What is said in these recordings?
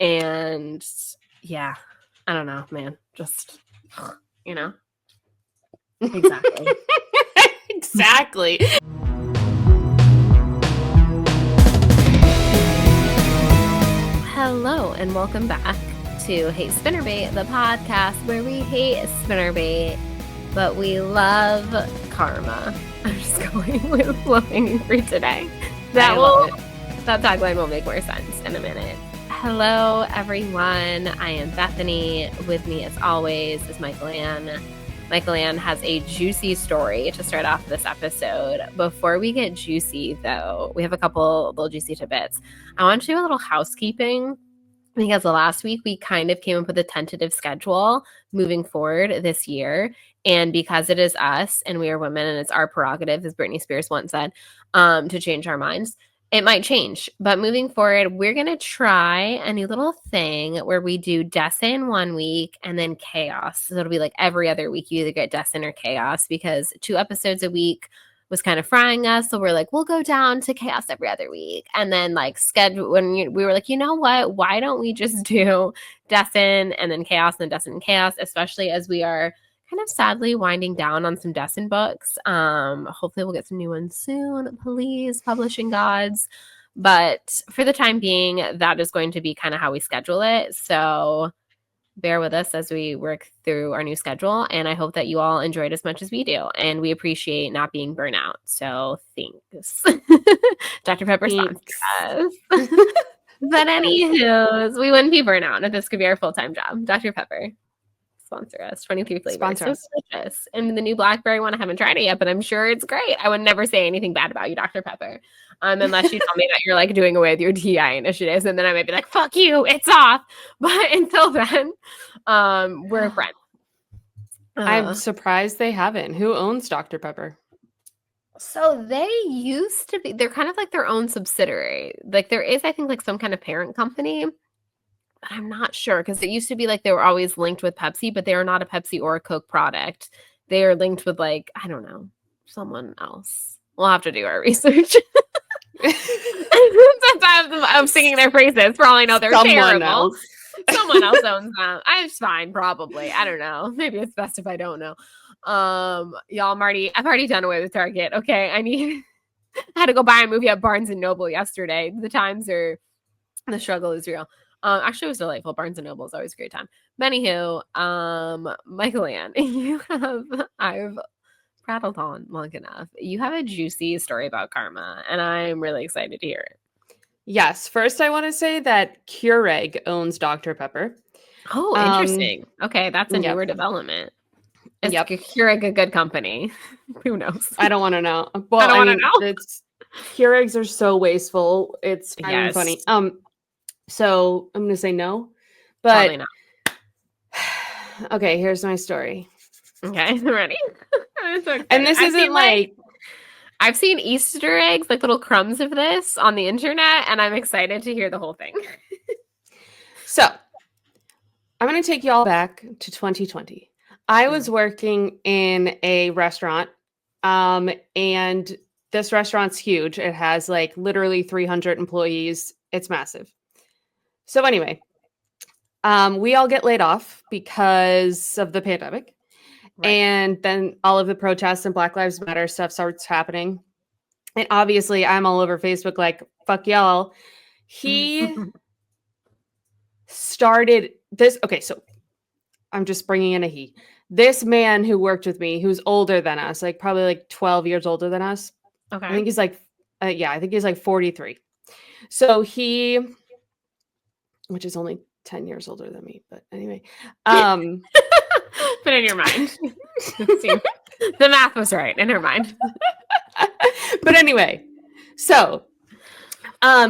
And yeah, I don't know, man. Just, Exactly. Exactly. Hello, and welcome back to Hate Spinnerbait, the podcast where we hate spinnerbait, but we love karma. I'm just going with low-hanging fruit today. That tagline will make more sense in a minute. Hello, everyone. I am Bethany. With me, as always, is Michael Ann. Michael Ann has a juicy story to start off this episode. Before we get juicy, though, we have a couple little juicy tidbits. I want to do a little housekeeping because last week we kind of came up with a tentative schedule moving forward this year. And because it is us and we are women and it's our prerogative, as Britney Spears once said, to change our minds. It might change, but moving forward, we're going to try a new little thing where we do Dessen one week and then chaos. So it'll be like every other week you either get Dessen or chaos, because 2 episodes a week was kind of frying us. So we're like, we'll go down to chaos every other week. And then like schedule when we were like, you know what? Why don't we just do Dessen and then chaos and then Dessen and chaos, especially as we are kind of sadly winding down on some Dessen books. Hopefully we'll get some new ones soon. Please, publishing gods. But for the time being, that is going to be kind of how we schedule it. So bear with us as we work through our new schedule. And I hope that you all enjoyed as much as we do. And we appreciate not being burnout. So thanks. Dr. Pepper sponsors us. But anywho, we wouldn't be burnout if this could be our full-time job. Dr. Pepper. Sponsor us. 23 flavors. Sponsor us. So delicious. And the new blackberry one, I haven't tried it yet, but I'm sure it's great. I would never say anything bad about you, Dr. Pepper. Unless you tell me that you're like doing away with your DI initiatives, and then I might be like, fuck you, it's off. But until then, we're friends. I'm surprised they haven't. Who owns Dr. Pepper? So they used to be, they're kind of like their own subsidiary. Like there is, I think, like some kind of parent company. But I'm not sure, because it used to be like they were always linked with Pepsi, but they are not a Pepsi or a Coke product. They are linked with like, I don't know, someone else. We'll have to do our research. I'm singing their phrases. For all I know, they're terrible. Someone else owns them. It's fine, probably. I don't know. Maybe it's best if I don't know. Y'all, I've already done away with Target. Okay, I had to go buy a movie at Barnes and Noble yesterday. The struggle is real. Actually, it was delightful. Barnes & Noble is always a great time. But anywho, Michael Ann, I've prattled on long enough. You have a juicy story about karma, and I'm really excited to hear it. Yes. First, I want to say that Keurig owns Dr. Pepper. Oh, interesting. Okay, that's a newer development. Is Keurig a good company? Who knows? I don't want to know. Well, I don't want to know. Keurigs are so wasteful. It's kind of funny. So I'm going to say no, but probably not. Okay, here's my story. Okay, I'm ready. And this isn't like I've seen Easter eggs, like little crumbs of this on the internet, and I'm excited to hear the whole thing. So I'm going to take you all back to 2020. I was working in a restaurant, and this restaurant's huge. It has like literally 300 employees. It's massive. So anyway, we all get laid off because of the pandemic. Right. And then all of the protests and Black Lives Matter stuff starts happening. And obviously I'm all over Facebook like, fuck y'all. He started this. Okay, so I'm just bringing in a he. This man who worked with me, who's older than us, like probably like 12 years older than us. Okay. I think he's like, I think he's like 43. So which is only 10 years older than me, but anyway. But in your mind. The math was right, in her mind. But anyway, so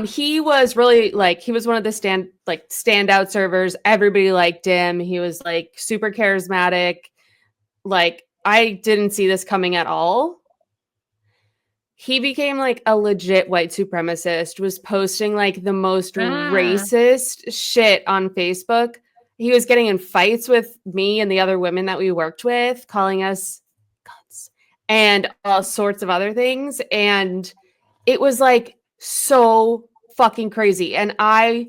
he was really like, he was one of the standout servers. Everybody liked him. He was like super charismatic. Like, I didn't see this coming at all. He became like a legit white supremacist, was posting like the most racist shit on Facebook. He was getting in fights with me and the other women that we worked with, calling us cunts and all sorts of other things. And it was like so fucking crazy. And I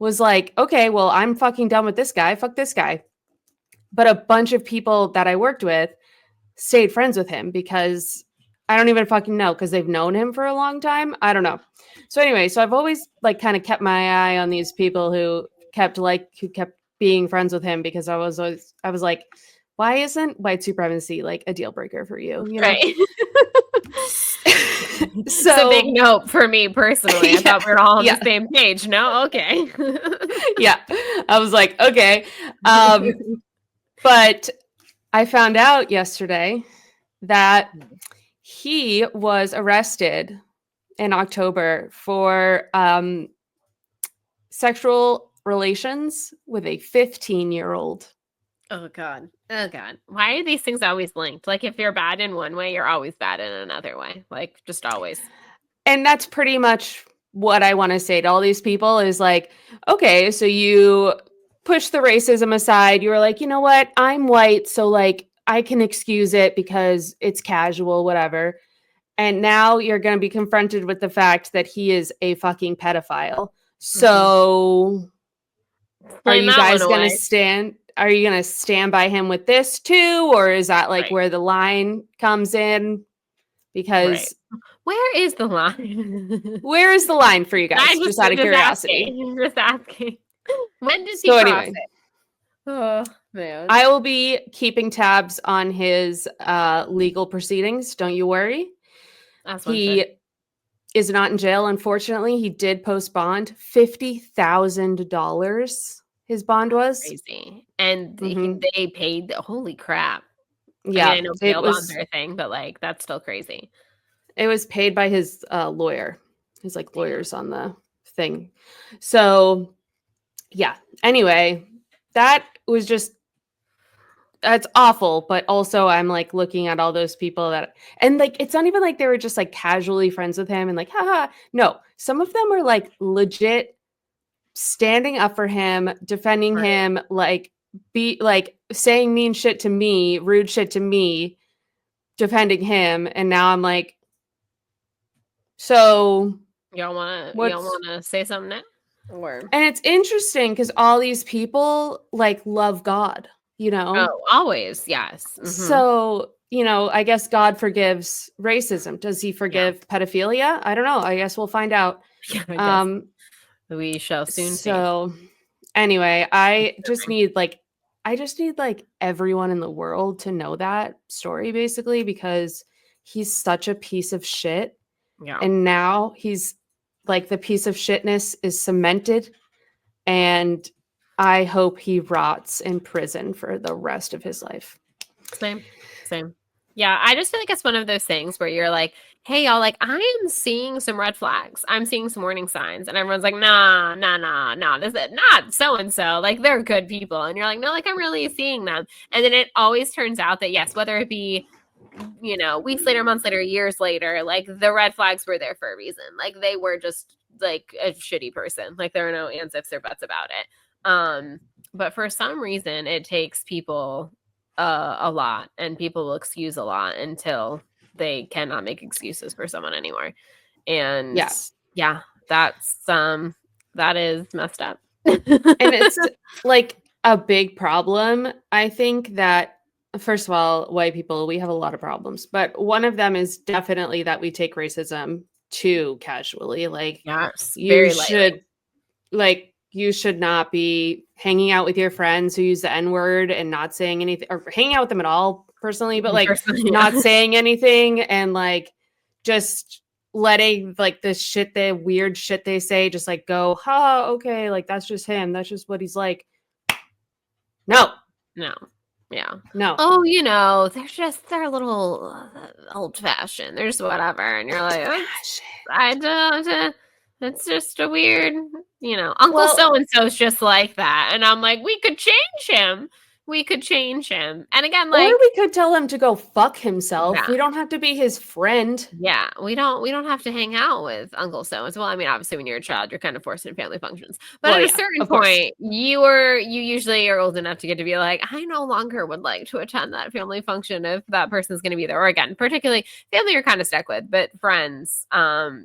was like, okay, well, I'm fucking done with this guy. Fuck this guy. But a bunch of people that I worked with stayed friends with him because I don't even fucking know, because they've known him for a long time. I don't know. So anyway, so I've always like kind of kept my eye on these people who kept being friends with him, because I was like, why isn't white supremacy like a deal breaker for you? You know? Right. So it's a big note for me personally. I thought we were all on yeah. the same page. No, okay. Yeah, I was like, okay. But I found out yesterday that he was arrested in October for sexual relations with a 15-year-old. Oh God. Oh God. Why are these things always linked? Like if you're bad in one way, you're always bad in another way. Like just always. And that's pretty much what I want to say to all these people is like, okay, so you push the racism aside. You were like, you know what? I'm white, so like I can excuse it because it's casual, whatever. And now you're going to be confronted with the fact that he is a fucking pedophile. So are you guys going to stand? Are you going to stand by him with this too? Or is that like where the line comes in? Because where is the line? Where is the line for you guys? Just out of curiosity. Just asking. When does he cross it? Oh, man. I will be keeping tabs on his legal proceedings. Don't you worry. He is not in jail, unfortunately. He did post bond. $50,000 his bond was. Crazy. And they paid, holy crap. Yeah. I know bail bonds are a thing, but like that's still crazy. It was paid by his lawyer. His like lawyers on the thing. So yeah. Anyway, that was just, that's awful. But also I'm like looking at all those people that, and like, it's not even like they were just like casually friends with him and like, haha. No, some of them were like legit standing up for him, defending him, like be like saying mean shit to me, rude shit to me, defending him. And now I'm like, so y'all wanna say something now? Or and it's interesting because all these people like love God, you know? Oh, always, yes. So, you know, I guess God forgives racism. Does he forgive pedophilia? I don't know. I guess we'll find out. We shall soon see. So anyway, I just need like everyone in the world to know that story basically, because he's such a piece of shit. Yeah. And now he's like the piece of shitness is cemented, and I hope he rots in prison for the rest of his life. Same. Yeah, I just feel like it's one of those things where you're like, hey, y'all, like, I am seeing some red flags. I'm seeing some warning signs. And everyone's like, nah, this is not so-and-so. Like, they're good people. And you're like, no, like, I'm really seeing them. And then it always turns out that, yes, whether it be, you know, weeks later, months later, years later, like, the red flags were there for a reason. Like, they were just, like, a shitty person. Like, there are no ands, ifs, or buts about it. But for some reason, it takes people a lot, and people will excuse a lot until they cannot make excuses for someone anymore. And yeah, that's that is messed up. And it's like a big problem. I think that first of all, white people, we have a lot of problems, but one of them is definitely that we take racism too casually. Like you should not be hanging out with your friends who use the N-word and not saying anything, or hanging out with them at all personally, but like not saying anything and like just letting like the weird shit they say just like go, okay, like that's just him. That's just what he's like. No. Yeah. No. Oh, you know, they're a little old fashioned. They're just whatever. And you're like, it's just a weird, you know, Uncle so-and-so's just like that. And I'm like, we could change him. And again, like, or we could tell him to go fuck himself. Yeah. We don't have to be his friend. Yeah, we don't have to hang out with Uncle so-and-so. Well, I mean, obviously when you're a child, you're kind of forced in family functions. But at a certain point, you usually are old enough to get to be like, I no longer would like to attend that family function if that person's going to be there. Or again, particularly family you're kind of stuck with, but friends,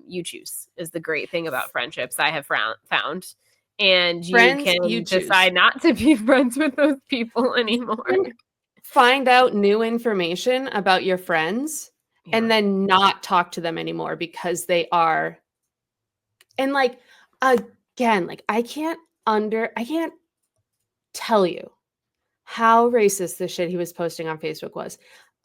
you choose is the great thing about friendships I have found. and you Friends, can you choose. decide not to be friends with those people anymore. Find out new information about your friends Yeah. and then not talk to them anymore because they are. And like, again, like I can't tell you how racist the shit he was posting on Facebook was.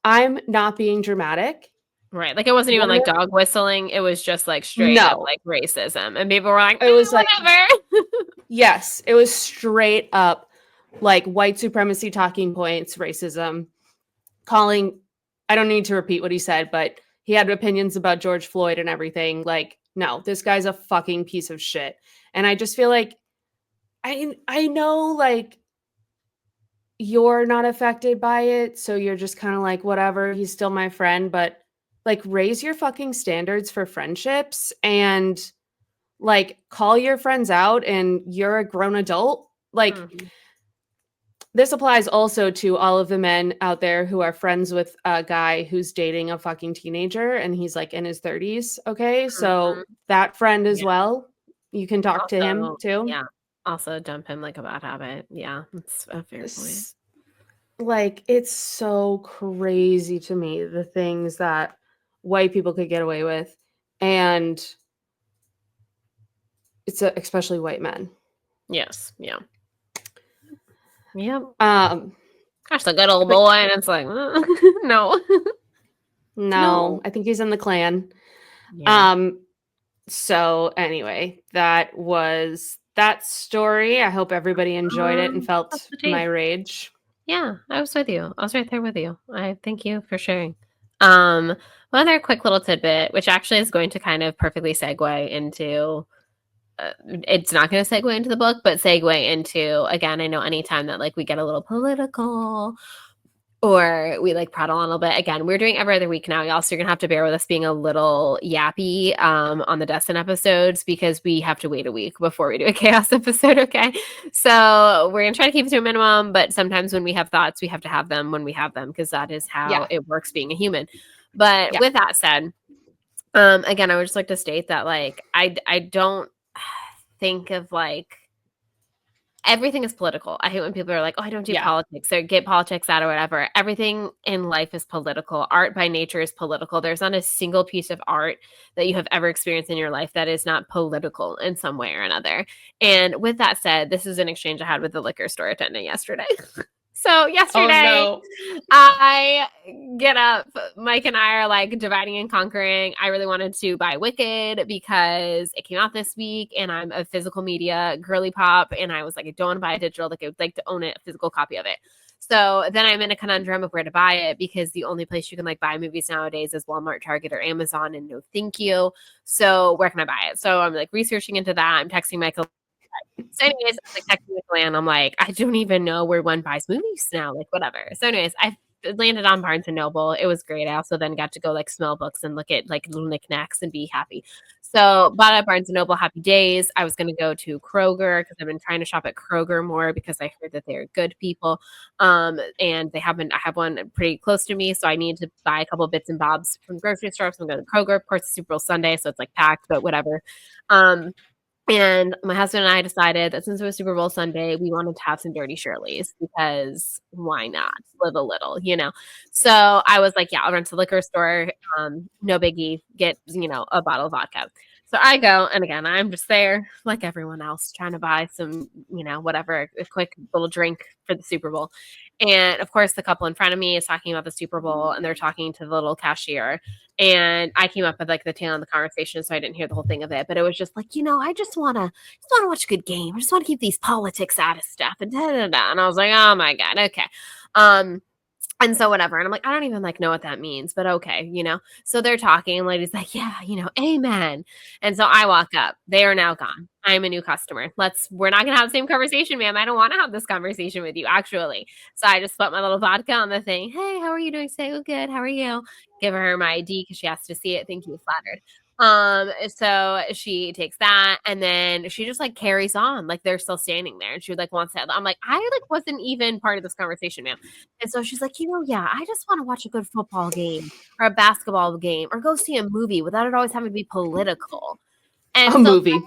I'm not being dramatic. Right. Like it wasn't even One like of dog whistling. It was just like straight up No. like racism. And people were like, It was like whatever. yes, it was straight up like white supremacy talking points, racism, calling I don't need to repeat what he said, but he had opinions about George Floyd and everything. Like, no, this guy's a fucking piece of shit. And I just feel like I know like you're not affected by it, so you're just kind of like whatever, he's still my friend, but like raise your fucking standards for friendships and like call your friends out and you're a grown adult. Like this applies also to all of the men out there who are friends with a guy who's dating a fucking teenager and he's like in his 30s. Okay. So that friend as Yeah. well, you can talk to him Also, too. yeah. Also dump him like a bad habit. Yeah. That's a fair point. Like it's so crazy to me the things that white people could get away with. And it's especially white men. Yes. Yeah. Yep. Gosh, the good old boy. And it's like, no. No, I think he's in the Klan. Yeah. So anyway, that was that story. I hope everybody enjoyed it and felt my rage. Yeah, I was with you. I was right there with you. I thank you for sharing. One other quick little tidbit, which actually is going to kind of perfectly segue into it's not going to segue into the book, but segue into, again, I know anytime that like we get a little political or we like prattle on a little bit. Again, we're doing every other week now, y'all. So you're gonna have to bear with us being a little yappy on the Dessen episodes because we have to wait a week before we do a chaos episode. Okay, so we're gonna try to keep it to a minimum, but sometimes when we have thoughts, we have to have them when we have them because that is how it works being a human. But with that said, again, I would just like to state that like I don't think of like everything is political. I hate when people are like, oh, I don't do politics or get politics out or whatever. Everything in life is political. Art by nature is political. There's not a single piece of art that you have ever experienced in your life that is not political in some way or another. And with that said, this is an exchange I had with the liquor store attendant yesterday. So yesterday, I get up. Mike and I are like dividing and conquering. I really wanted to buy Wicked because it came out this week and I'm a physical media girly pop. And I was like, I don't want to buy a digital. Like I would like to own a physical copy of it. So then I'm in a conundrum of where to buy it because the only place you can like buy movies nowadays is Walmart, Target, or Amazon. And no, thank you. So where can I buy it? So I'm like researching into that. I'm texting Michael. So anyways, I was like texting with Lan. I'm like, I don't even know where one buys movies now. Like whatever. So anyways, I landed on Barnes and Noble. It was great. I also then got to go like smell books and look at like little knickknacks and be happy. So bought at Barnes and Noble. Happy days. I was going to go to Kroger because I've been trying to shop at Kroger more because I heard that they're good people. And they haven't. I have one pretty close to me, so I need to buy a couple bits and bobs from grocery stores. So I'm going to Kroger. Of course, it's Super Bowl Sunday, so it's like packed, but whatever. And my husband and I decided that since it was Super Bowl Sunday, we wanted to have some Dirty Shirley's because why not? Live a little, you know? So I was like, yeah, I'll run to the liquor store. No biggie. Get, a bottle of vodka. So I go, and again, I'm just there like everyone else trying to buy some, whatever, a quick little drink for the Super Bowl. And of course, the couple in front of me is talking about the Super Bowl and they're talking to the little cashier. And I came up with like the tail end of the conversation, so I didn't hear the whole thing of it. But it was just like, I just want to watch a good game. I just want to keep these politics out of stuff. And And I was like, oh my God, okay. And so whatever. And I'm like, I don't even like know what that means, but okay, So they're talking and lady's like, yeah, amen. And so I walk up. They are now gone. I'm a new customer. We're not gonna have the same conversation, ma'am. I don't want to have this conversation with you, actually. So I just put my little vodka on the thing. Hey, how are you doing today? Oh, good. How are you? Give her my ID because she has to see it. Thank you, flattered. So she takes that and then she just like carries on like they're still standing there and she like wants to. I'm like, I like wasn't even part of this conversation, ma'am. And so she's like, yeah, I just want to watch a good football game or a basketball game or go see a movie without it always having to be political. And movie.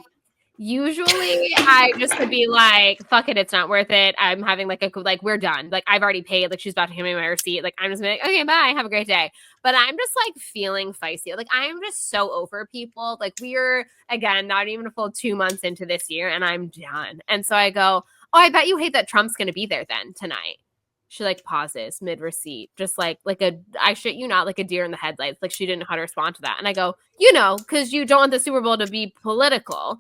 Usually I just would be like, fuck it, it's not worth it. I'm having like we're done. Like I've already paid. Like she's about to hand me my receipt. Like I'm just like, okay, bye. Have a great day. But I'm just like feeling feisty. Like I'm just so over people. Like we're again not even a full 2 months into this year and I'm done. And so I go, oh, I bet you hate that Trump's gonna be there then tonight. She like pauses mid receipt, just like I shit you not, like a deer in the headlights. Like she didn't know how to respond to that. And I go, because you don't want the Super Bowl to be political.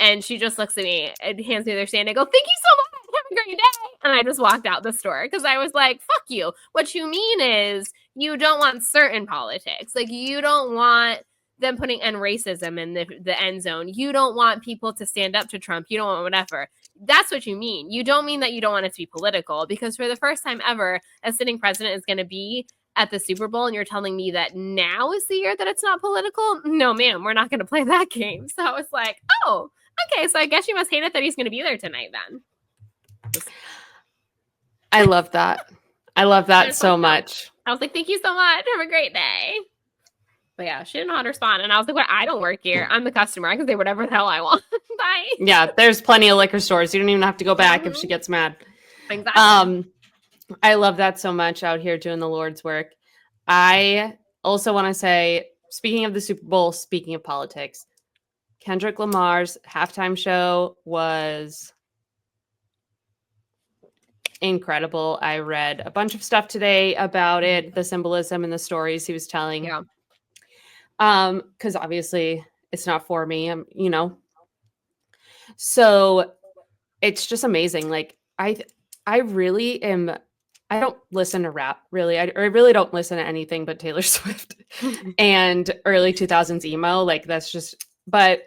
And she just looks at me and hands me their stand. I go, thank you so much. Have a great day. And I just walked out the store because I was like, fuck you. What you mean is you don't want certain politics. Like you don't want them putting in racism in the end zone. You don't want people to stand up to Trump. You don't want whatever. That's what you mean. You don't mean that you don't want it to be political, because for the first time ever, a sitting president is going to be at the Super Bowl, and you're telling me that now is the year that it's not political? No, ma'am, we're not going to play that game. So I was like, oh, okay, so I guess you must hate it that he's going to be there tonight then. I love that. I love that so much. I was like, thank you so much. Have a great day. But yeah, she didn't know how to respond. And I was like, well, I don't work here. I'm the customer. I can say whatever the hell I want. Bye. Yeah, there's plenty of liquor stores. You don't even have to go back if she gets mad. Exactly. I love that so much, out here doing the Lord's work. I also want to say, speaking of the Super Bowl, speaking of politics, Kendrick Lamar's halftime show was incredible. I read a bunch of stuff today about it, the symbolism and the stories he was telling. Yeah. Because obviously it's not for me, so it's just amazing. Like I really am. I don't listen to rap, really. I really don't listen to anything but Taylor Swift and early 2000s emo. Like that's just, but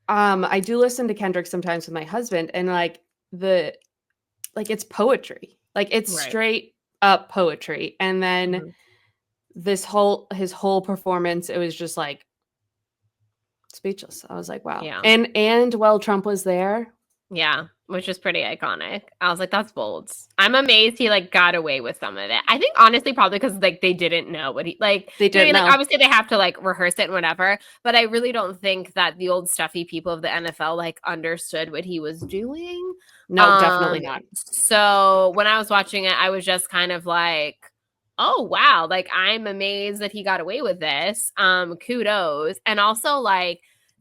I do listen to Kendrick sometimes with my husband, and it's poetry. Like it's straight up poetry. And then his whole performance, it was just like speechless. I was like, wow. Yeah. And while Trump was there. Yeah, which is pretty iconic. I was like, that's bold. I'm amazed he got away with some of it. I think honestly probably because they didn't know what he they didn't know. Obviously they have to rehearse it and whatever, but I really don't think that the old stuffy people of the NFL understood what he was doing. No, definitely not. So when I was watching it, I was just kind of like, oh wow, I'm amazed that he got away with this. Kudos. And also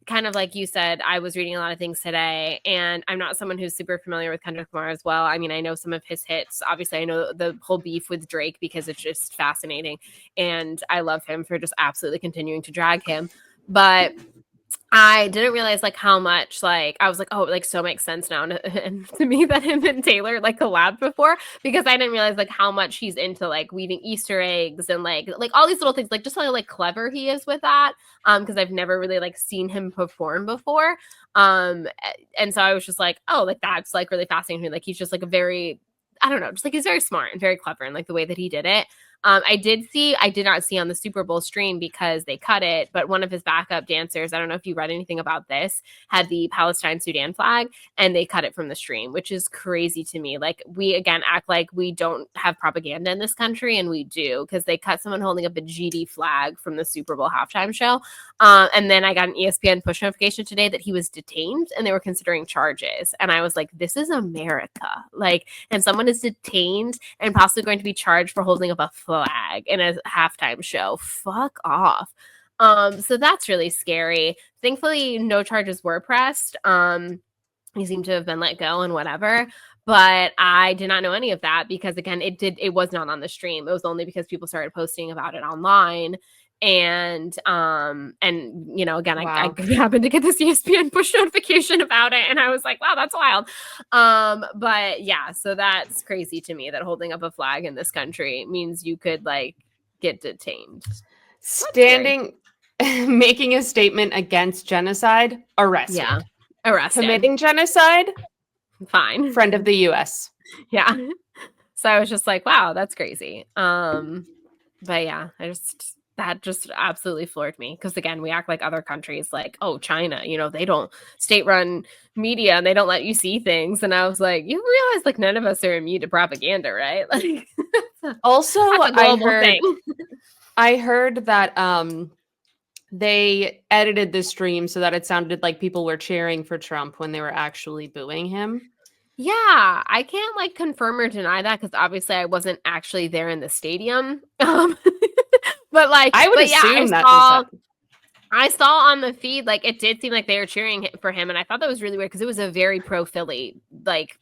kind of like you said, I was reading a lot of things today, and I'm not someone who's super familiar with Kendrick Lamar as well. I mean, I know some of his hits. Obviously, I know the whole beef with Drake because it's just fascinating, and I love him for just absolutely continuing to drag him. But I didn't realize how much I was like, oh, it so makes sense now and to me that him and Taylor collabed before, because I didn't realize how much he's into weaving Easter eggs and all these little things, just how clever he is with that. Because I've never really seen him perform before. And so I was just like, oh, that's really fascinating to me. He's just a very, I don't know, just he's very smart and very clever in the way that he did it. I did not see on the Super Bowl stream because they cut it, but one of his backup dancers, I don't know if you read anything about this, had the Palestine Sudan flag, and they cut it from the stream, which is crazy to me. We again act like we don't have propaganda in this country, and we do, because they cut someone holding up a GD flag from the Super Bowl halftime show. And then I got an ESPN push notification today that he was detained and they were considering charges. And I was like, this is America. And someone is detained and possibly going to be charged for holding up a flag in a halftime show. Fuck off. So that's really scary. Thankfully, no charges were pressed. He seemed to have been let go and whatever. But I did not know any of that because, again, it was not on the stream. It was only because people started posting about it online. And again, wow. I happened to get this ESPN push notification about it, and I was like, wow, that's wild. But yeah, so that's crazy to me that holding up a flag in this country means you could get detained. Standing, making a statement against genocide, arrested. Yeah, arrested. Committing genocide, fine. Friend of the U.S. Yeah. So I was just like, wow, that's crazy. But yeah, that just absolutely floored me, because again, we act like other countries, oh, China, they don't state-run media and they don't let you see things. And I was like, you realize none of us are immune to propaganda, right? Also, I heard that they edited the stream so that it sounded like people were cheering for Trump when they were actually booing him. Yeah, I can't like confirm or deny that because obviously I wasn't actually there in the stadium. But like, I would but yeah, assume that was I saw on the feed like it did seem like they were cheering for him, and I thought that was really weird because it was a very pro Philly like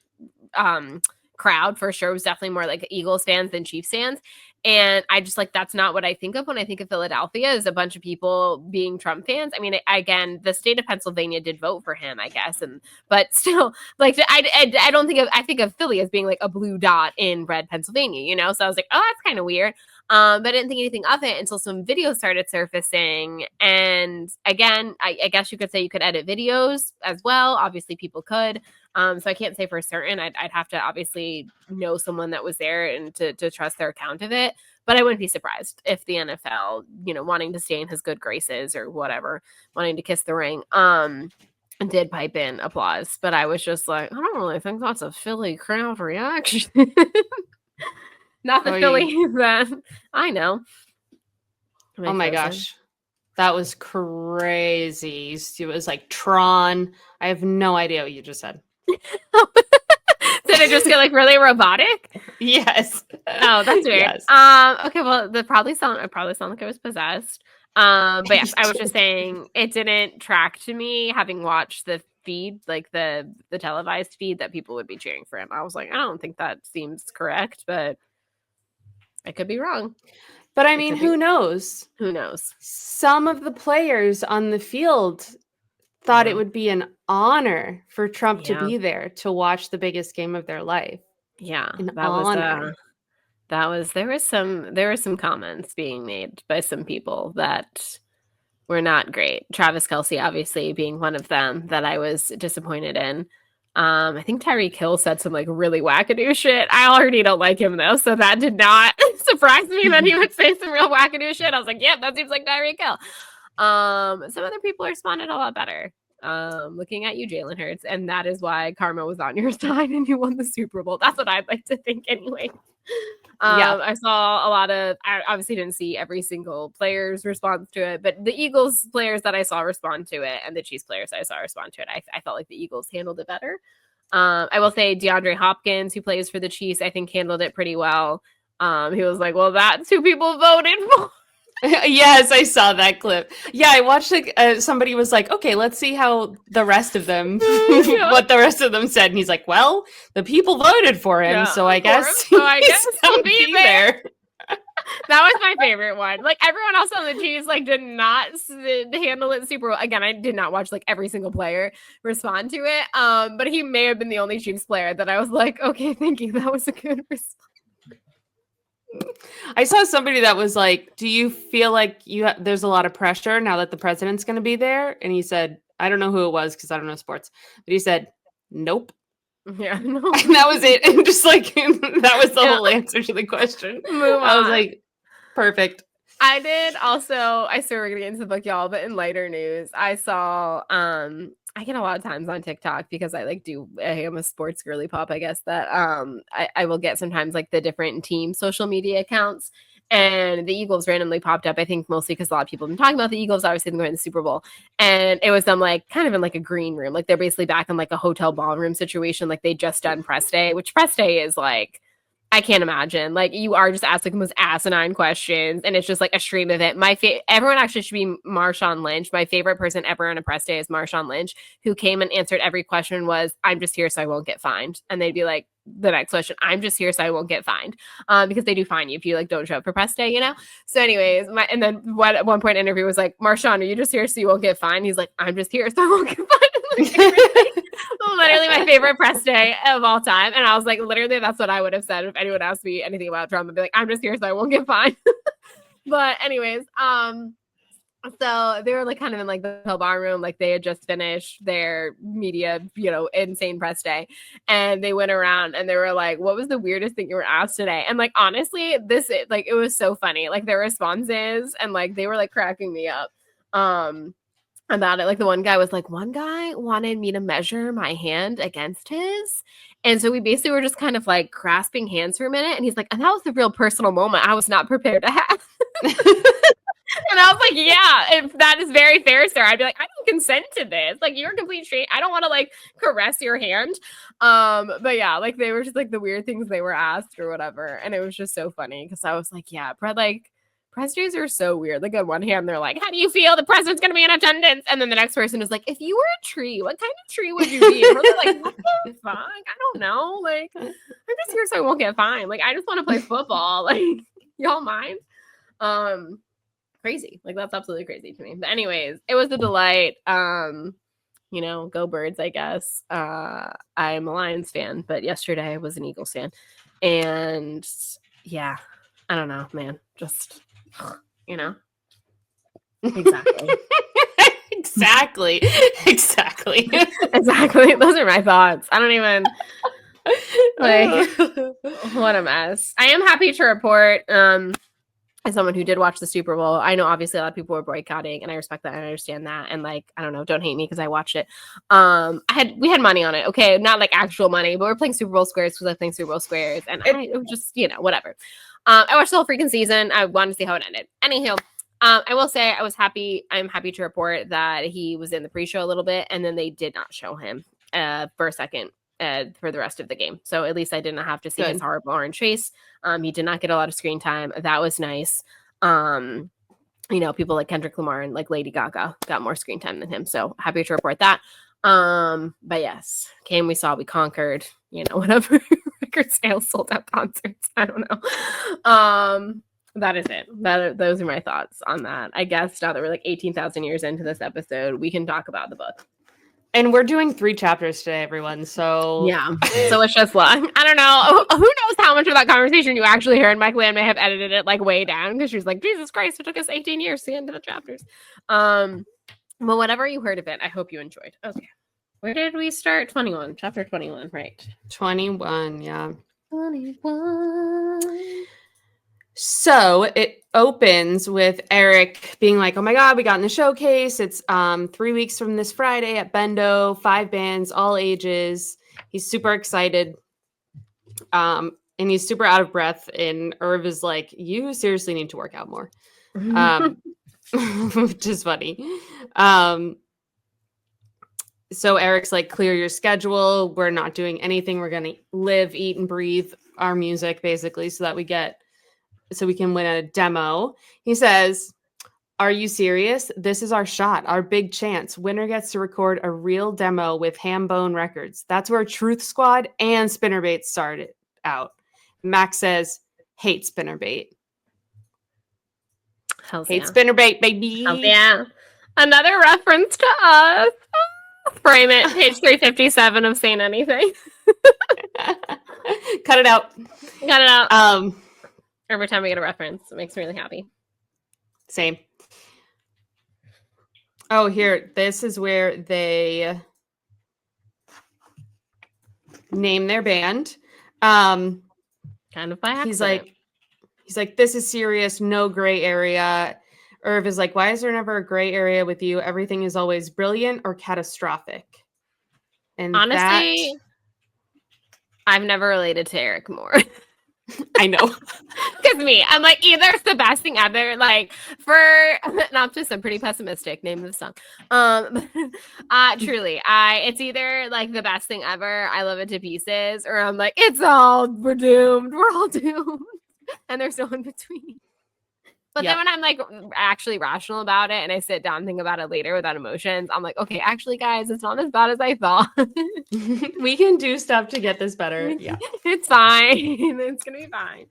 crowd for sure. It was definitely more like Eagles fans than Chiefs fans. And I just like that's not what I think of when I think of Philadelphia is a bunch of people being Trump fans. I mean, again, the state of Pennsylvania did vote for him, I guess, but still, like I don't think I think of Philly as being like a blue dot in red Pennsylvania, you know. So I was like, oh, that's kind of weird. But I didn't think anything of it until some videos started surfacing. And again, I guess you could say you could edit videos as well. Obviously, people could. So I can't say for certain. I'd have to obviously know someone that was there and to trust their account of it. But I wouldn't be surprised if the NFL, you know, wanting to stay in his good graces or whatever, wanting to kiss the ring, did pipe in applause. But I was just like, I don't really think that's a Philly crowd reaction. Not the Philly that I know. Oh my gosh. That was crazy. It was like Tron. I have no idea what you just said. Did it just get like really robotic? Yes. Oh, that's weird. Yes. Okay, well, it probably sounded like I was possessed. But yes, I was just saying it didn't track to me having watched the feed, like the televised feed, that people would be cheering for him. I was like, I don't think that seems correct, but I could be wrong. But I mean, who knows? Who knows? Some of the players on the field thought it would be an honor for Trump to be there to watch the biggest game of their life. Yeah, an honor. There were some comments being made by some people that were not great. Travis Kelce obviously being one of them that I was disappointed in. I think Tyreek Hill said some like really wackadoo shit. I already don't like him though, so that did not surprise me that he would say some real wackadoo shit. I was like, that seems like Tyreek Hill. Some other people responded a lot better. Looking at you, Jalen Hurts, and that is why karma was on your side and you won the Super Bowl. That's what I'd like to think anyway. I saw a lot of, I obviously didn't see every single player's response to it, but the Eagles players that I saw respond to it and the Chiefs players I saw respond to it, I felt like the Eagles handled it better. I will say DeAndre Hopkins, who plays for the Chiefs, I think handled it pretty well. He was like, well, that's who people voted for. Yes, I saw that clip. Yeah, I watched it. Somebody was like, okay, let's see how the rest of them, what the rest of them said. And he's like, well, the people voted for him. So I guess he'll be there. That was my favorite one. Like everyone else on the Chiefs, like did not handle it super well. Again, I did not watch like every single player respond to it. But he may have been the only Chiefs player that I was like, okay, thank you. That was a good response. I saw somebody that was like, do you feel like there's a lot of pressure now that the president's going to be there? And he said, I don't know who it was because I don't know sports, but he said, nope. Yeah, no. And that was it. And just like, that was the whole answer to the question. I was like, perfect. I did also, I swear we're going to get into the book, y'all, but in lighter news, I saw, I get a lot of times on TikTok because I am a sports girly pop, I guess, that I will get sometimes like the different team social media accounts, and the Eagles randomly popped up, I think mostly because a lot of people have been talking about the Eagles, obviously them going to the Super Bowl, and it was them like kind of in like a green room, like they're basically back in like a hotel ballroom situation, like they just done press day, which press day is like, I can't imagine. Like you are just asking the most asinine questions, and it's just like a stream of it. Everyone actually should be Marshawn Lynch. My favorite person ever on a press day is Marshawn Lynch, who came and answered every question was, "I'm just here so I won't get fined," and they'd be like, the next question, "I'm just here so I won't get fined," because they do fine you if you like don't show up for press day, you know. So, anyways, and then at one point interview was like, "Marshawn, are you just here so you won't get fined?" He's like, "I'm just here so I won't get fined." Literally my favorite press day of all time. And I was like, literally, that's what I would have said if anyone asked me anything about Trump. I'd be like, I'm just here so I won't get fined. But anyways, so they were like kind of in like the hotel bar room, like they had just finished their media, insane press day. And they went around and they were like, what was the weirdest thing you were asked today? And like, honestly, it was so funny. Like their responses and like, they were like cracking me up. About it. Like the one guy was like, one guy wanted me to measure my hand against his. And so we basically were just kind of like grasping hands for a minute. And he's like, and that was a real personal moment I was not prepared to have. And I was like, yeah, if that is very fair, sir. I'd be like, I don't consent to this. Like, you're a complete straight. I don't want to like caress your hand. But yeah, like they were just like the weird things they were asked or whatever. And it was just so funny because I was like, yeah, press days are so weird. Like on one hand, they're like, how do you feel the president's going to be in attendance? And then the next person is like, if you were a tree, what kind of tree would you be? And we're like, what the fuck? I don't know. Like, I'm just here so I won't get fined. Like, I just want to play football. Like, y'all mind? Crazy. Like, that's absolutely crazy to me. But anyways, it was a delight. You know, go Birds, I guess. I'm a Lions fan, but yesterday I was an Eagles fan. And yeah, I don't know, man. Just, you know. Exactly. Exactly. Exactly. Those are my thoughts. I don't even like what a mess. I am happy to report, as someone who did watch the Super Bowl, I know obviously a lot of people were boycotting, and I respect that and I understand that. And like, I don't know, don't hate me because I watched it. We had money on it, okay, not like actual money, but we're playing Super Bowl squares because I think Super Bowl squares, and it was just, you know, whatever. I watched the whole freaking season. I wanted to see how it ended. Anywho, I will say I was happy. I'm happy to report that he was in the pre-show a little bit, and then they did not show him for a second for the rest of the game. So at least I didn't have to see his horrible orange face. He did not get a lot of screen time. That was nice. You know, people like Kendrick Lamar and like Lady Gaga got more screen time than him. So happy to report that. But yes, we conquered, you know, whatever record sales, sold out concerts. I don't know. That is it. Those are my thoughts on that. I guess now that we're like 18,000 years into this episode, we can talk about the book. And we're doing 3 chapters today, everyone. So yeah. So it's just long. I don't know. Who knows how much of that conversation you actually heard? Mike Land may have edited it like way down because she's like, Jesus Christ, it took us 18 years to get into the chapters. But whatever you heard of it, I hope you enjoyed. Okay. Where did we start? 21. Chapter 21, right? 21, yeah. 21. So it opens with Eric being like, oh my God, we got in the showcase. It's 3 weeks from this Friday at Bendo, 5 bands, all ages. He's super excited. And he's super out of breath. And Irv is like, you seriously need to work out more. Which is funny. So Eric's like, clear your schedule. We're not doing anything. We're going to live, eat, and breathe our music, basically, so we can win a demo. He says, are you serious? This is our shot, our big chance. Winner gets to record a real demo with Hambone Records. That's where Truth Squad and Spinnerbait started out. Max says, hate Spinnerbait. Hell's hate yeah. Spinnerbait, baby. Hell's yeah. Another reference to us. Frame it, page 357 of Saying Anything. Cut it out. Cut it out. Every time we get a reference, it makes me really happy. Same. Oh, here. This is where they name their band. Kind of by accident. He's like, this is serious, no gray area. Irv is like, why is there never a gray area with you? Everything is always brilliant or catastrophic. And honestly, I've never related to Eric more. I know. Because me, I'm like, either it's the best thing ever, like not just, I'm pretty pessimistic, name of the song. Truly, it's either like the best thing ever, I love it to pieces, or I'm like, we're doomed, we're all doomed. And there's no in between. But then when I'm like actually rational about it and I sit down and think about it later without emotions, I'm like, okay, actually, guys, it's not as bad as I thought. We can do stuff to get this better. Yeah. It's fine. It's going to be fine.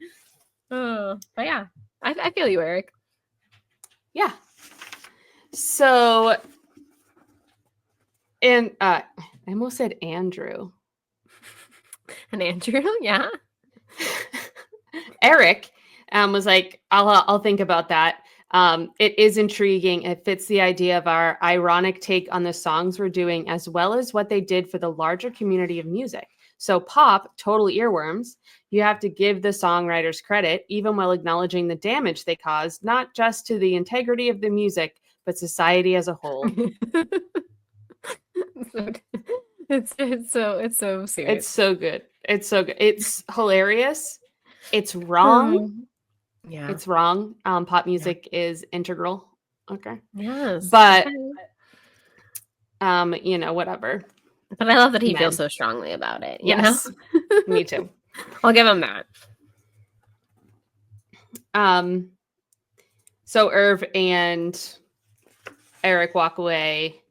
But yeah, I feel you, Eric. Yeah. So, and I almost said Andrew. And Andrew, yeah. Eric was like, I'll think about that. It is intriguing. It fits the idea of our ironic take on the songs we're doing, as well as what they did for the larger community of music. So pop, total earworms. You have to give the songwriters credit, even while acknowledging the damage they caused, not just to the integrity of the music, but society as a whole. It's so serious. It's so good. It's so good. It's hilarious. It's wrong. Yeah. It's wrong. Pop music is integral Okay. Yes. But, okay. Whatever. But I love that he Men. feels so strongly about it. You Yes. know? Me too. I'll give him that. So Irv and Eric walk away,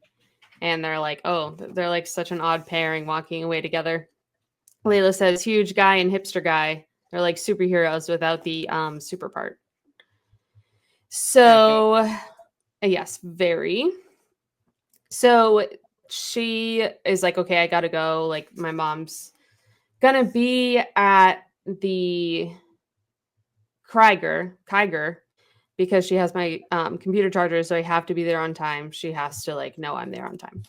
and they're like, oh, they're like such an odd pairing walking away together. Layla says, huge guy and hipster guy. They're like superheroes without the super part. So, yes, very. So she is like, okay, I gotta go. Like, my mom's gonna be at the Kiger because she has my computer charger, so I have to be there on time. She has to like know I'm there on time.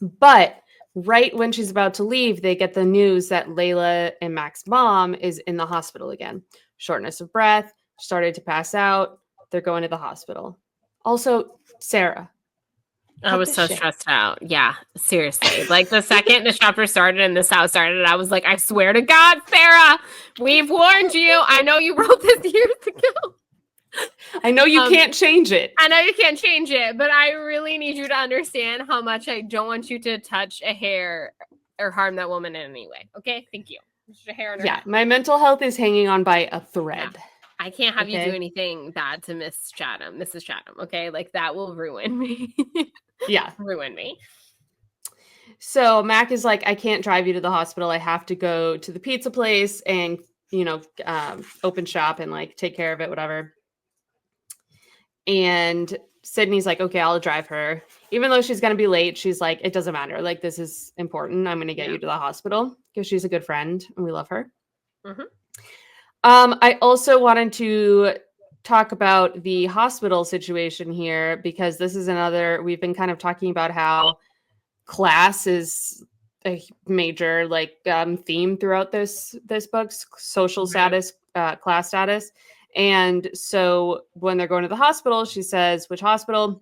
But right when she's about to leave, they get the news that Layla and Mac's mom is in the hospital again. Shortness of breath, started to pass out. They're going to the hospital. Also, Sarah. I was so stressed out. Yeah, seriously. Like the second the chapter started and this house started, I was like, I swear to God, Sarah, we've warned you. I know you wrote this years ago. I know you can't change it. I know you can't change it, but I really need you to understand how much I don't want you to touch a hair or harm that woman in any way. Okay? Thank you. Just a hair in her head. My mental health is hanging on by a thread. Yeah. I can't have you do anything bad to Mrs. Chatham, okay? Like that will ruin me. Yeah. Ruin me. So Mac is like, I can't drive you to the hospital. I have to go to the pizza place and, open shop and like take care of it, whatever. And Sydney's like, okay, I'll drive her. Even though she's going to be late, she's like, it doesn't matter. Like, this is important. I'm going to get you to the hospital because she's a good friend and we love her. Mm-hmm. I also wanted to talk about the hospital situation here because this is we've been kind of talking about how class is a major theme throughout this book's social status, class status. And so when they're going to the hospital, she says, which hospital?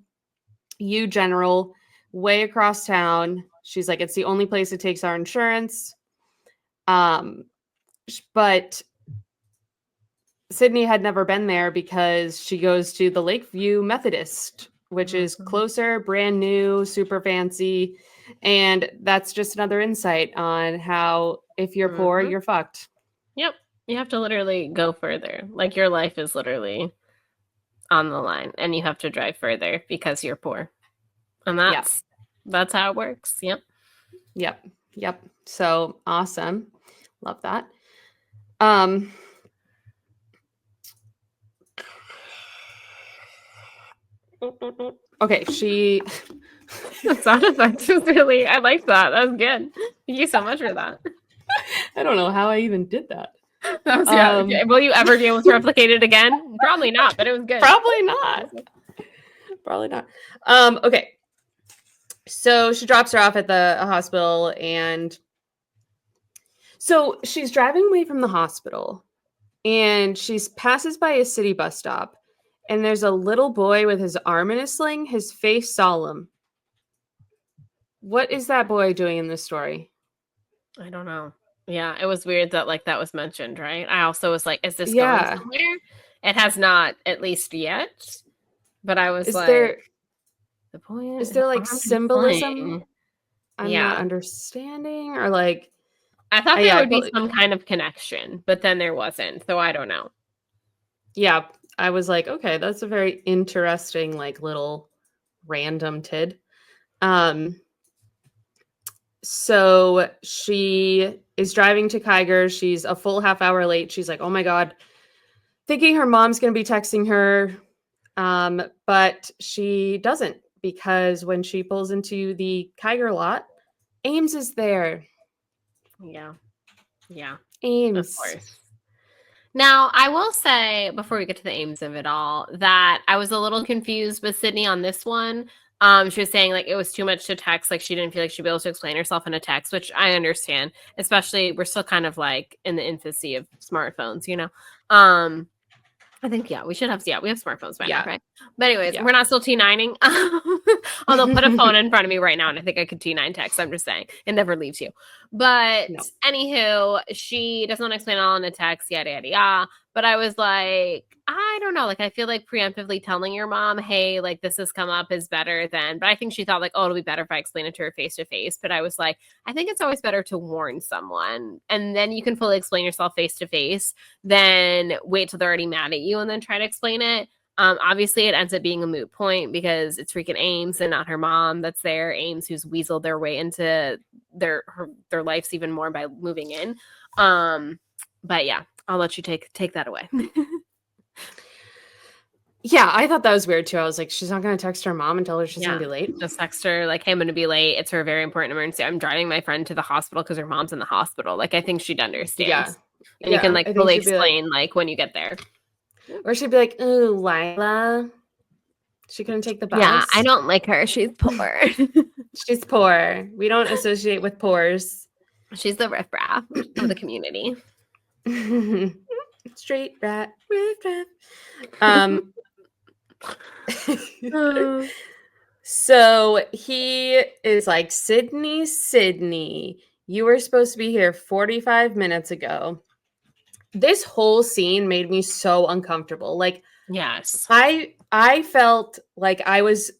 U General, way across town. She's like, it's the only place that takes our insurance. But Sydney had never been there because she goes to the Lakeview Methodist, which is closer, brand new, super fancy. And that's just another insight on how if you're poor, you're fucked. Yep. You have to literally go further. Like your life is literally on the line and you have to drive further because you're poor. And that's how it works. Yep. So awesome. Love that. Okay, the sound effect was really, I like that. That was good. Thank you so much for that. I don't know how I even did that. That was, okay. Will you ever be able to replicate it again? Probably not, but it was good. Probably not. Okay. So she drops her off at the hospital and so she's driving away from the hospital and she passes by a city bus stop and there's a little boy with his arm in a sling, his face solemn. What is that boy doing in this story? I don't know. Yeah, it was weird that that was mentioned, right? I also was like, is this going somewhere? It has not, at least yet. But I was the boy is there like symbolism I'm not understanding? Or like I thought there would be some kind of connection, but then there wasn't. So I don't know. Yeah, I was like, okay, that's a very interesting, little random tid. So she is driving to Kiger. She's a full half hour late. She's like, oh my God, thinking her mom's going to be texting her. But she doesn't because when she pulls into the Kiger lot, Ames is there. Yeah. Ames. Of course. Now, I will say, before we get to the Ames of it all, that I was a little confused with Sydney on this one. She was saying it was too much to text. She didn't feel like she'd be able to explain herself in a text, which I understand, especially we're still kind of in the infancy of smartphones, I think, we should have, we have smartphones by now, right? But anyways, we're not still T9ing. Although put a phone in front of me right now and I think I could T9 text. I'm just saying. It never leaves you. But anywho, she doesn't want to explain it all in a text, yada, yada, yada. But I was like, I don't know. Like, I feel like preemptively telling your mom, hey, like, this has come up is better than, but I think she thought, like, oh, it'll be better if I explain it to her face to face. But I was like, I think it's always better to warn someone. And then you can fully explain yourself face to face, then wait till they're already mad at you and then try to explain it. Obviously, it ends up being a moot point because it's freaking Ames and not her mom that's there. Ames, who's weaseled their way into their lives even more by moving in. But yeah, I'll let you take that away. Yeah, I thought that was weird too. I was like, she's not going to text her mom and tell her she's going to be late. Just text her like, hey, I'm going to be late. It's her very important emergency. I'm driving my friend to the hospital because her mom's in the hospital. Like, I think she'd understand. Yeah. And you can like fully explain like when you get there. Or she'd be like, ooh, Lila. She couldn't take the bus. Yeah, I don't like her. She's poor. She's poor. We don't associate with poors. She's the riffraff of the community. Street rat, riffraff. So he is like, Sydney, you were supposed to be here 45 minutes ago. This whole scene made me so uncomfortable. Like, yes, I felt like I was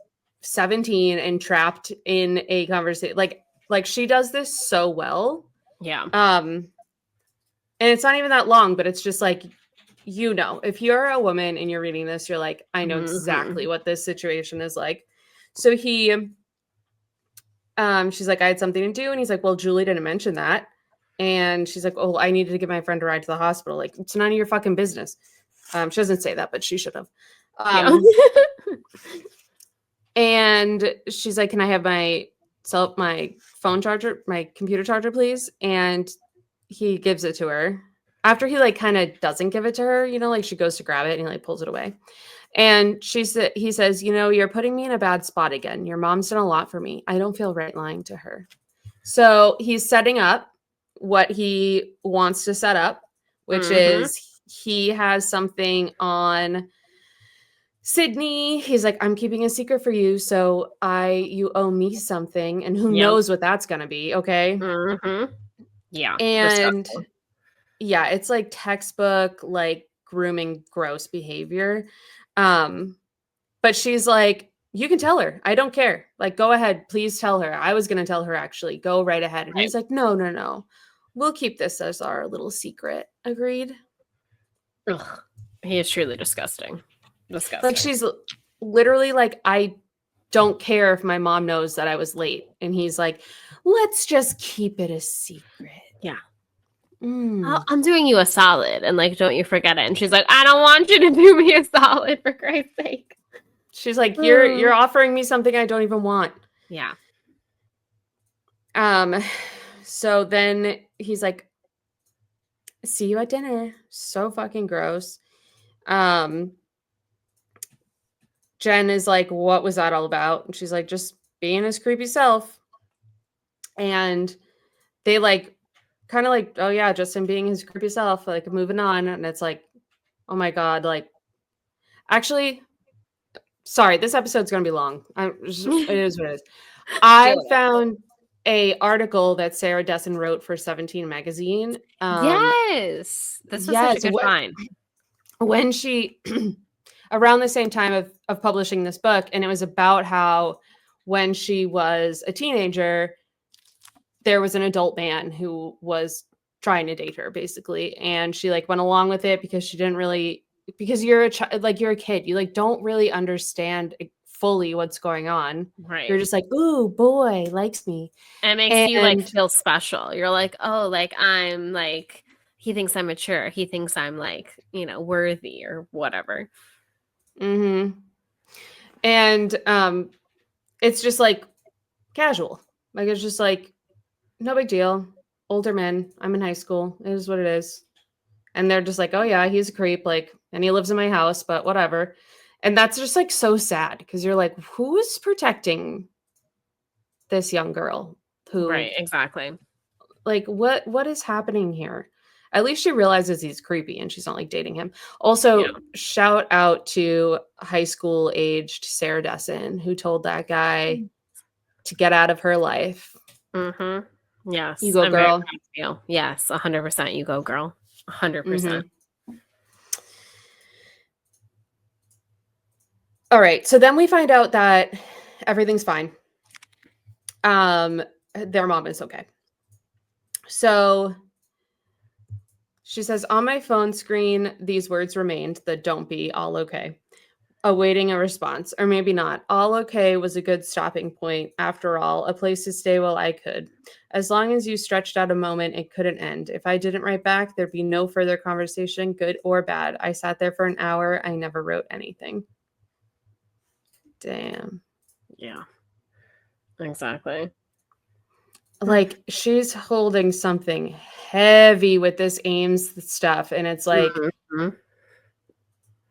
17 and trapped in a conversation. Like she does this so well. Yeah. And it's not even that long, but it's just like, you know, if you're a woman and you're reading this, you're like, I know exactly what this situation is like. So she's like, I had something to do. And he's like, well, Julie didn't mention that. And she's like, oh, I needed to get my friend a ride to the hospital. Like, it's none of your fucking business. She doesn't say that, but she should have. And she's like, can I have my phone charger, my computer charger, please? And he gives it to her. After he like kind of doesn't give it to her, you know, like she goes to grab it and he like pulls it away. And he says, you know, you're putting me in a bad spot again. Your mom's done a lot for me. I don't feel right lying to her. So he's setting up what he wants to set up, which is he has something on Sydney. He's like, I'm keeping a secret for you. So you owe me something. And who knows what that's going to be. Okay. Yeah. And yeah, it's like textbook, like grooming, gross behavior. But she's like, you can tell her. I don't care. Like, go ahead. Please tell her. I was going to tell her, actually. Go right ahead. And he's like, no. We'll keep this as our little secret. Agreed? Ugh. He is truly disgusting. Like, she's literally like, I don't care if my mom knows that I was late. And he's like, let's just keep it a secret. Yeah. I'm doing you a solid, and like, don't you forget it. And she's like, I don't want you to do me a solid, for Christ's sake. She's like, you're offering me something I don't even want. Yeah. So then he's like, see you at dinner. So fucking gross. Jen is like, what was that all about? And she's like, just being his creepy self. And they like kind of like, oh yeah, just him being his creepy self, like moving on. And it's like, oh my God, like, actually, sorry, this episode's gonna be long. It is what it is. I found a article that Sarah Dessen wrote for 17 magazine. Yes, this was such a good find. When she around the same time of publishing this book, and it was about how when she was a teenager, there was an adult man who was trying to date her, basically, and she like went along with it because she didn't really, because you're a child, like you're a kid, you like don't really understand fully what's going on. Right. You're just like, ooh, boy likes me. And it makes you like feel special. You're like, oh, like I'm like, he thinks I'm mature. He thinks I'm like, you know, worthy or whatever. And it's just like casual. Like, it's just like, no big deal. Older men. I'm in high school. It is what it is. And they're just like, oh yeah, he's a creep. Like, and he lives in my house, but whatever. And that's just like so sad because you're like, who's protecting this young girl? Who? Right, exactly. Like, what is happening here? At least she realizes he's creepy and she's not like dating him. Also, shout out to high school aged Sarah Dessen, who told that guy to get out of her life. Yes. You go, girl. Yes, 100%. You go, girl. 100%. All right. So then we find out that everything's fine. Their mom is okay. So she says, on my phone screen, these words remained, the don't be, all okay. Awaiting a response, or maybe not. All okay was a good stopping point. After all, a place to stay while I could. As long as you stretched out a moment, it couldn't end. If I didn't write back, there'd be no further conversation, good or bad. I sat there for an hour. I never wrote anything. Damn. Yeah. Exactly. Like, she's holding something heavy with this Ames stuff, and it's like,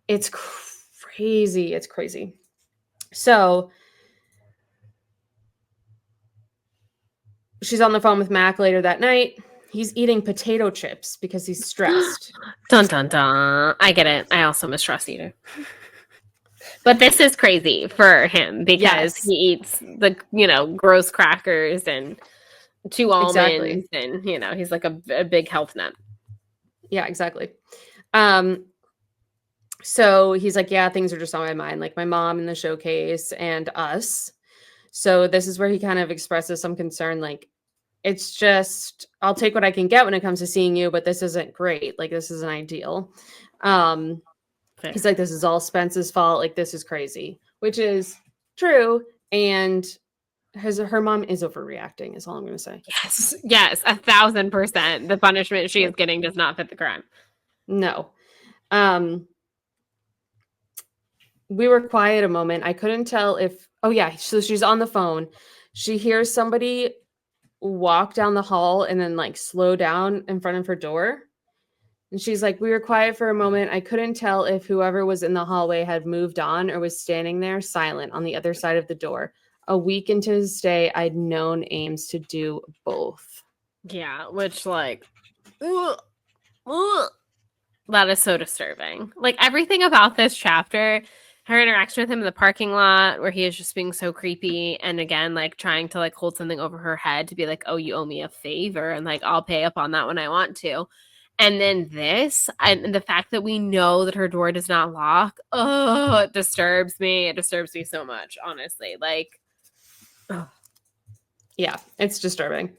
it's crazy. It's crazy. So she's on the phone with Mac later that night. He's eating potato chips because he's stressed. Dun dun dun. I get it. I also am a stress eater. But this is crazy for him because he eats the, gross crackers and 2 almonds and, he's like a big health nut. Yeah, exactly. So he's like, yeah, things are just on my mind, like my mom in the showcase and us. So this is where he kind of expresses some concern, like, it's just, I'll take what I can get when it comes to seeing you, but this isn't great. Like, this isn't ideal. He's like, this is all Spence's fault. Like, this is crazy, which is true. And her mom is overreacting, is all I'm going to say. Yes, 1,000%. The punishment she is getting does not fit the crime. No. We were quiet a moment. I couldn't tell if, so she's on the phone. She hears somebody walk down the hall and then like slow down in front of her door. And she's like, we were quiet for a moment. I couldn't tell if whoever was in the hallway had moved on or was standing there silent on the other side of the door. A week into his stay, I'd known Ames to do both. Yeah, which like, that is so disturbing. Like, everything about this chapter, her interaction with him in the parking lot where he is just being so creepy, and again, like trying to like hold something over her head to be like, oh, you owe me a favor, and like I'll pay up on that when I want to. And then this, and the fact that we know that her door does not lock, it disturbs me. It disturbs me so much, honestly. Like, yeah, it's disturbing.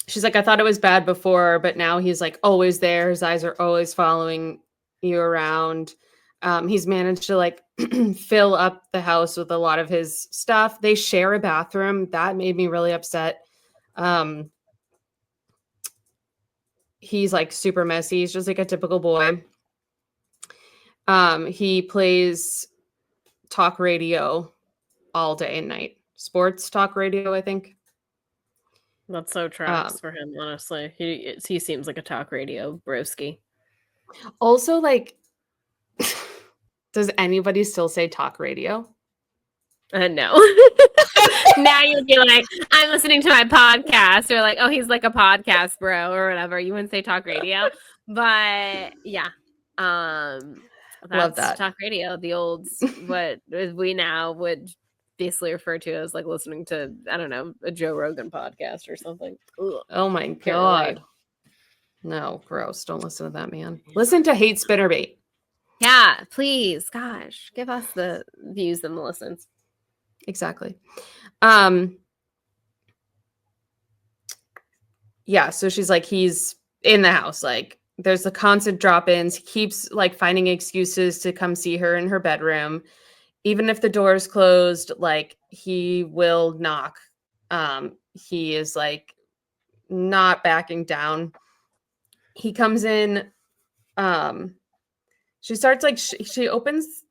She's like, I thought it was bad before, but now he's like always there. His eyes are always following you around. He's managed to like fill up the house with a lot of his stuff. They share a bathroom. That made me really upset. He's like super messy. He's just like a typical boy. He plays talk radio all day and night. Sports talk radio, I think. That's so tracks for him, honestly. He seems like a talk radio broski. Also, like, does anybody still say talk radio? No. Now you'd be like, I'm listening to my podcast, or like, oh, he's like a podcast bro, or whatever. You wouldn't say talk radio, but yeah, that's love that talk radio. The old what we now would basically refer to as like listening to, I don't know, a Joe Rogan podcast or something. Ugh. Oh my god, no, gross! Don't listen to that man. Listen to Hate Spinnerbait. Yeah, please, gosh, give us the views and the listens. Exactly. Yeah, so she's like, he's in the house, like there's the constant drop-ins. He keeps like finding excuses to come see her in her bedroom. Even if the door is closed, like he will knock. He is like not backing down. He comes in. She starts like, she opens.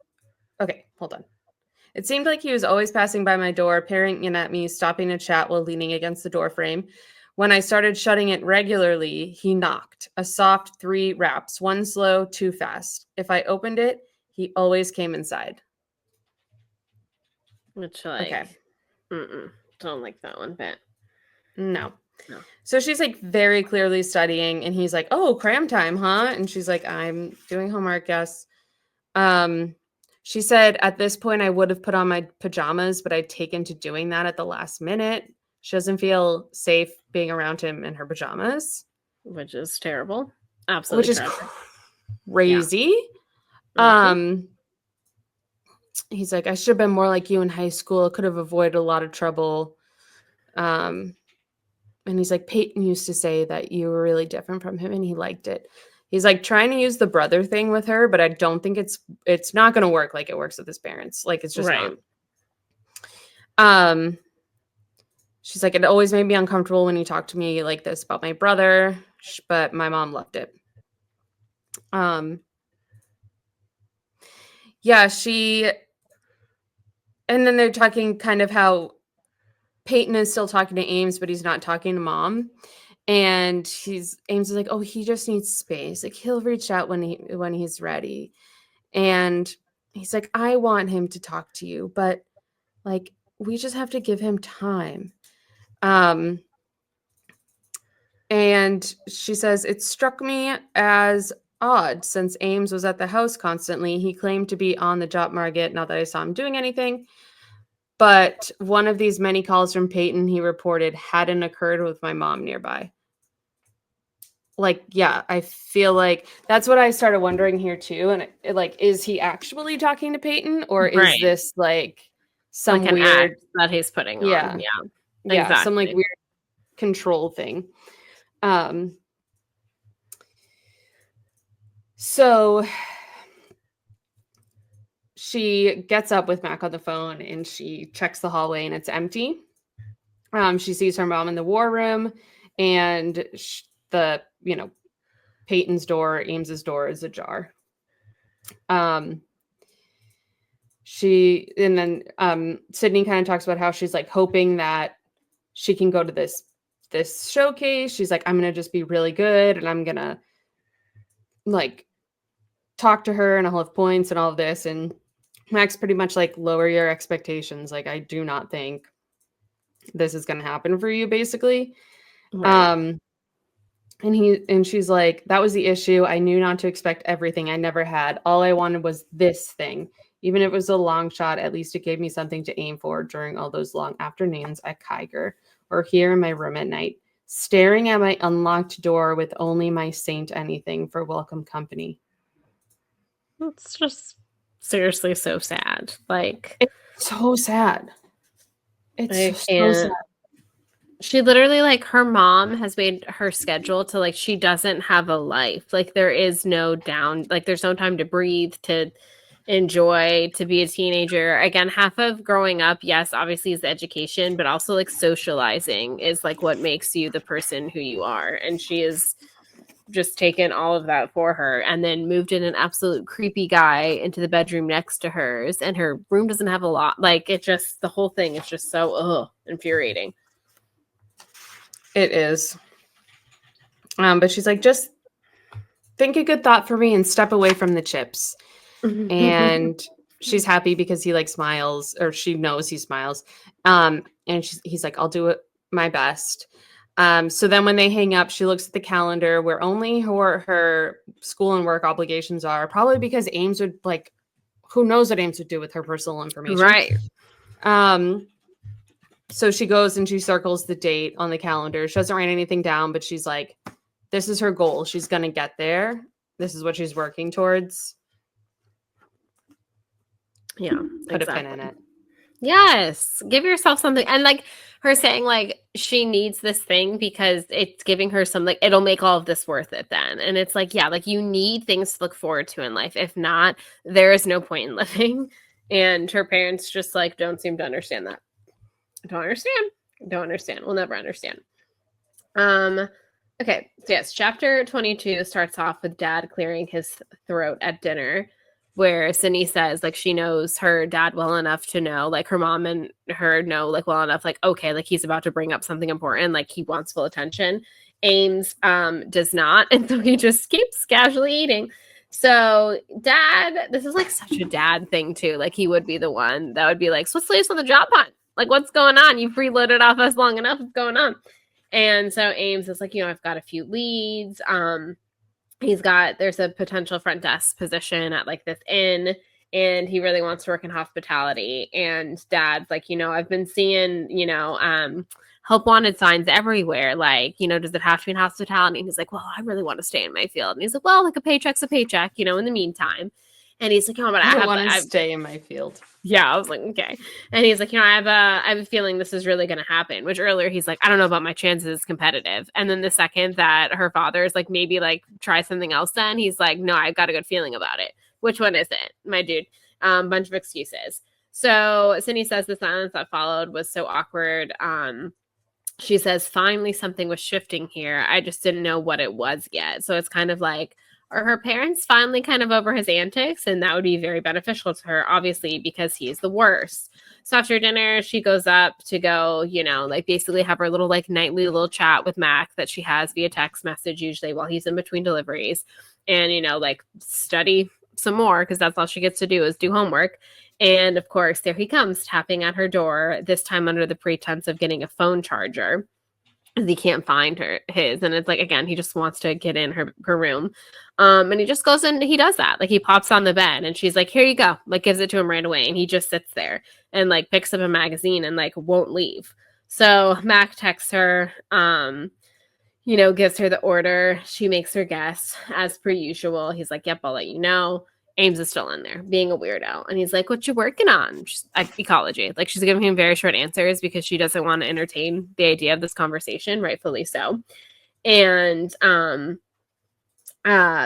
Okay, hold on. It seemed like he was always passing by my door, peering in at me, stopping to chat while leaning against the door frame. When I started shutting it regularly, he knocked. A soft 3 raps, 1 slow, 2 fast. If I opened it, he always came inside. Which, like, okay. Don't like that one bit. No. So she's like very clearly studying, and he's like, oh, cram time, huh? And she's like, I'm doing homework, yes. She said, at this point, I would have put on my pajamas, but I'd taken to doing that at the last minute. She doesn't feel safe being around him in her pajamas. Which is terrible. Absolutely. Which is crazy. Yeah. he's like, I should have been more like you in high school. Could have avoided a lot of trouble. And he's like, Peyton used to say that you were really different from him and he liked it. He's like trying to use the brother thing with her, but I don't think it's not going to work like it works with his parents. Like, it's just Right. not. She's like, it always made me uncomfortable when he talked to me like this about my brother, but my mom loved it. Yeah, and then they're talking kind of how Peyton is still talking to Ames, but he's not talking to mom. And Ames is like, oh, he just needs space. Like, he'll reach out when he's ready. And he's like, I want him to talk to you, but like, we just have to give him time. And she says, it struck me as odd since Ames was at the house constantly. He claimed to be on the job market, not that I saw him doing anything. But one of these many calls from Peyton, he reported, hadn't occurred with my mom nearby. Like, yeah, I feel like that's what I started wondering here too. And like, is he actually talking to Peyton, or is this like some like an weird act that he's putting on? Yeah, exactly. some like weird control thing. So she gets up with Mac on the phone and she checks the hallway and it's empty. She sees her mom in the war room, and Peyton's door, Ames's door is ajar. Sydney kind of talks about how she's like hoping that she can go to this showcase. She's like, I'm gonna just be really good and I'm gonna like talk to her and I'll have points and all of this. And Mac's pretty much like, lower your expectations. Like, I do not think this is gonna happen for you, basically. Right. And she's like, that was the issue. I knew not to expect everything. I never had. All I wanted was this thing. Even if it was a long shot, at least it gave me something to aim for during all those long afternoons at Kiger or here in my room at night, staring at my unlocked door with only my Saint Anything for welcome company. It's just seriously so sad. Like, it's so sad. It's so sad. She literally, like, her mom has made her schedule to, like, she doesn't have a life. Like, there is no there's no time to breathe, to enjoy, to be a teenager. Again, half of growing up, yes, obviously is the education, but also, like, socializing is, like, what makes you the person who you are. And she is just taken all of that for her and then moved in an absolute creepy guy into the bedroom next to hers. And her room doesn't have a lot. Like, it just, the whole thing is just so, infuriating. It is. But she's like, just think a good thought for me and step away from the chips. And she's happy because he like smiles, or she knows he smiles. And he's like, I'll do it my best. So then when they hang up, she looks at the calendar where only her school and work obligations are, probably because Ames would like, who knows what Ames would do with her personal information. Right. So she goes and she circles the date on the calendar. She doesn't write anything down, but she's like, this is her goal. She's going to get there. This is what she's working towards. Yeah. Put a pin in it. Yes. Give yourself something. And like her saying like she needs this thing because it's giving her some, like, it'll make all of this worth it then. And it's like, yeah, like you need things to look forward to in life. If not, there is no point in living. And her parents just like don't seem to understand that. Don't understand. We'll never understand. Okay. So yes, chapter 22 starts off with Dad clearing his throat at dinner, where Sydney says like she knows her dad well enough to know, like her mom and her know like well enough, like, okay, like he's about to bring up something important, like he wants full attention. Ames does not, and so he just keeps casually eating. So Dad, this is like such a dad thing too. Like he would be the one that would be like, so what's the latest on the job hunt? Like, what's going on? You've reloaded off us long enough. What's going on? And so Ames is like, I've got a few leads. There's a potential front desk position at like this inn, and he really wants to work in hospitality. And Dad's like, I've been seeing, help wanted signs everywhere. Like, does it have to be in hospitality? And he's like, well, I really want to stay in my field. And he's like, well, like a paycheck's a paycheck, in the meantime. And he's like, oh, but I don't I want to have, stay in my field. yeah, I was like, okay. And he's like, I have a feeling this is really going to happen, which earlier he's like, I don't know about my chances, it's competitive. And then the second that her father is like, maybe like try something else, then he's like, no, I've got a good feeling about it. Which one is it, my dude? Bunch of excuses. So Sydney says the silence that followed was so awkward. She says, finally something was shifting here. I just didn't know what it was yet. So it's kind of like, are her parents finally kind of over his antics? And that would be very beneficial to her, obviously, because he's the worst. So after dinner, she goes up to go, like basically have her little like nightly little chat with Mac that she has via text message, usually while he's in between deliveries, and, like study some more, because that's all she gets to do is do homework. And of course, there he comes tapping at her door, this time under the pretense of getting a phone charger. He can't find his, and it's like, again, he just wants to get in her room. And he just goes in, he does that. Like, he pops on the bed and she's like, here you go, like gives it to him right away. And he just sits there and like picks up a magazine and like won't leave. So Mac texts her, gives her the order. She makes her guess as per usual. He's like, yep, I'll let you know. Ames is still in there being a weirdo. And he's like, what you working on? She's like, ecology. Like, she's giving him very short answers because she doesn't want to entertain the idea of this conversation, rightfully so. And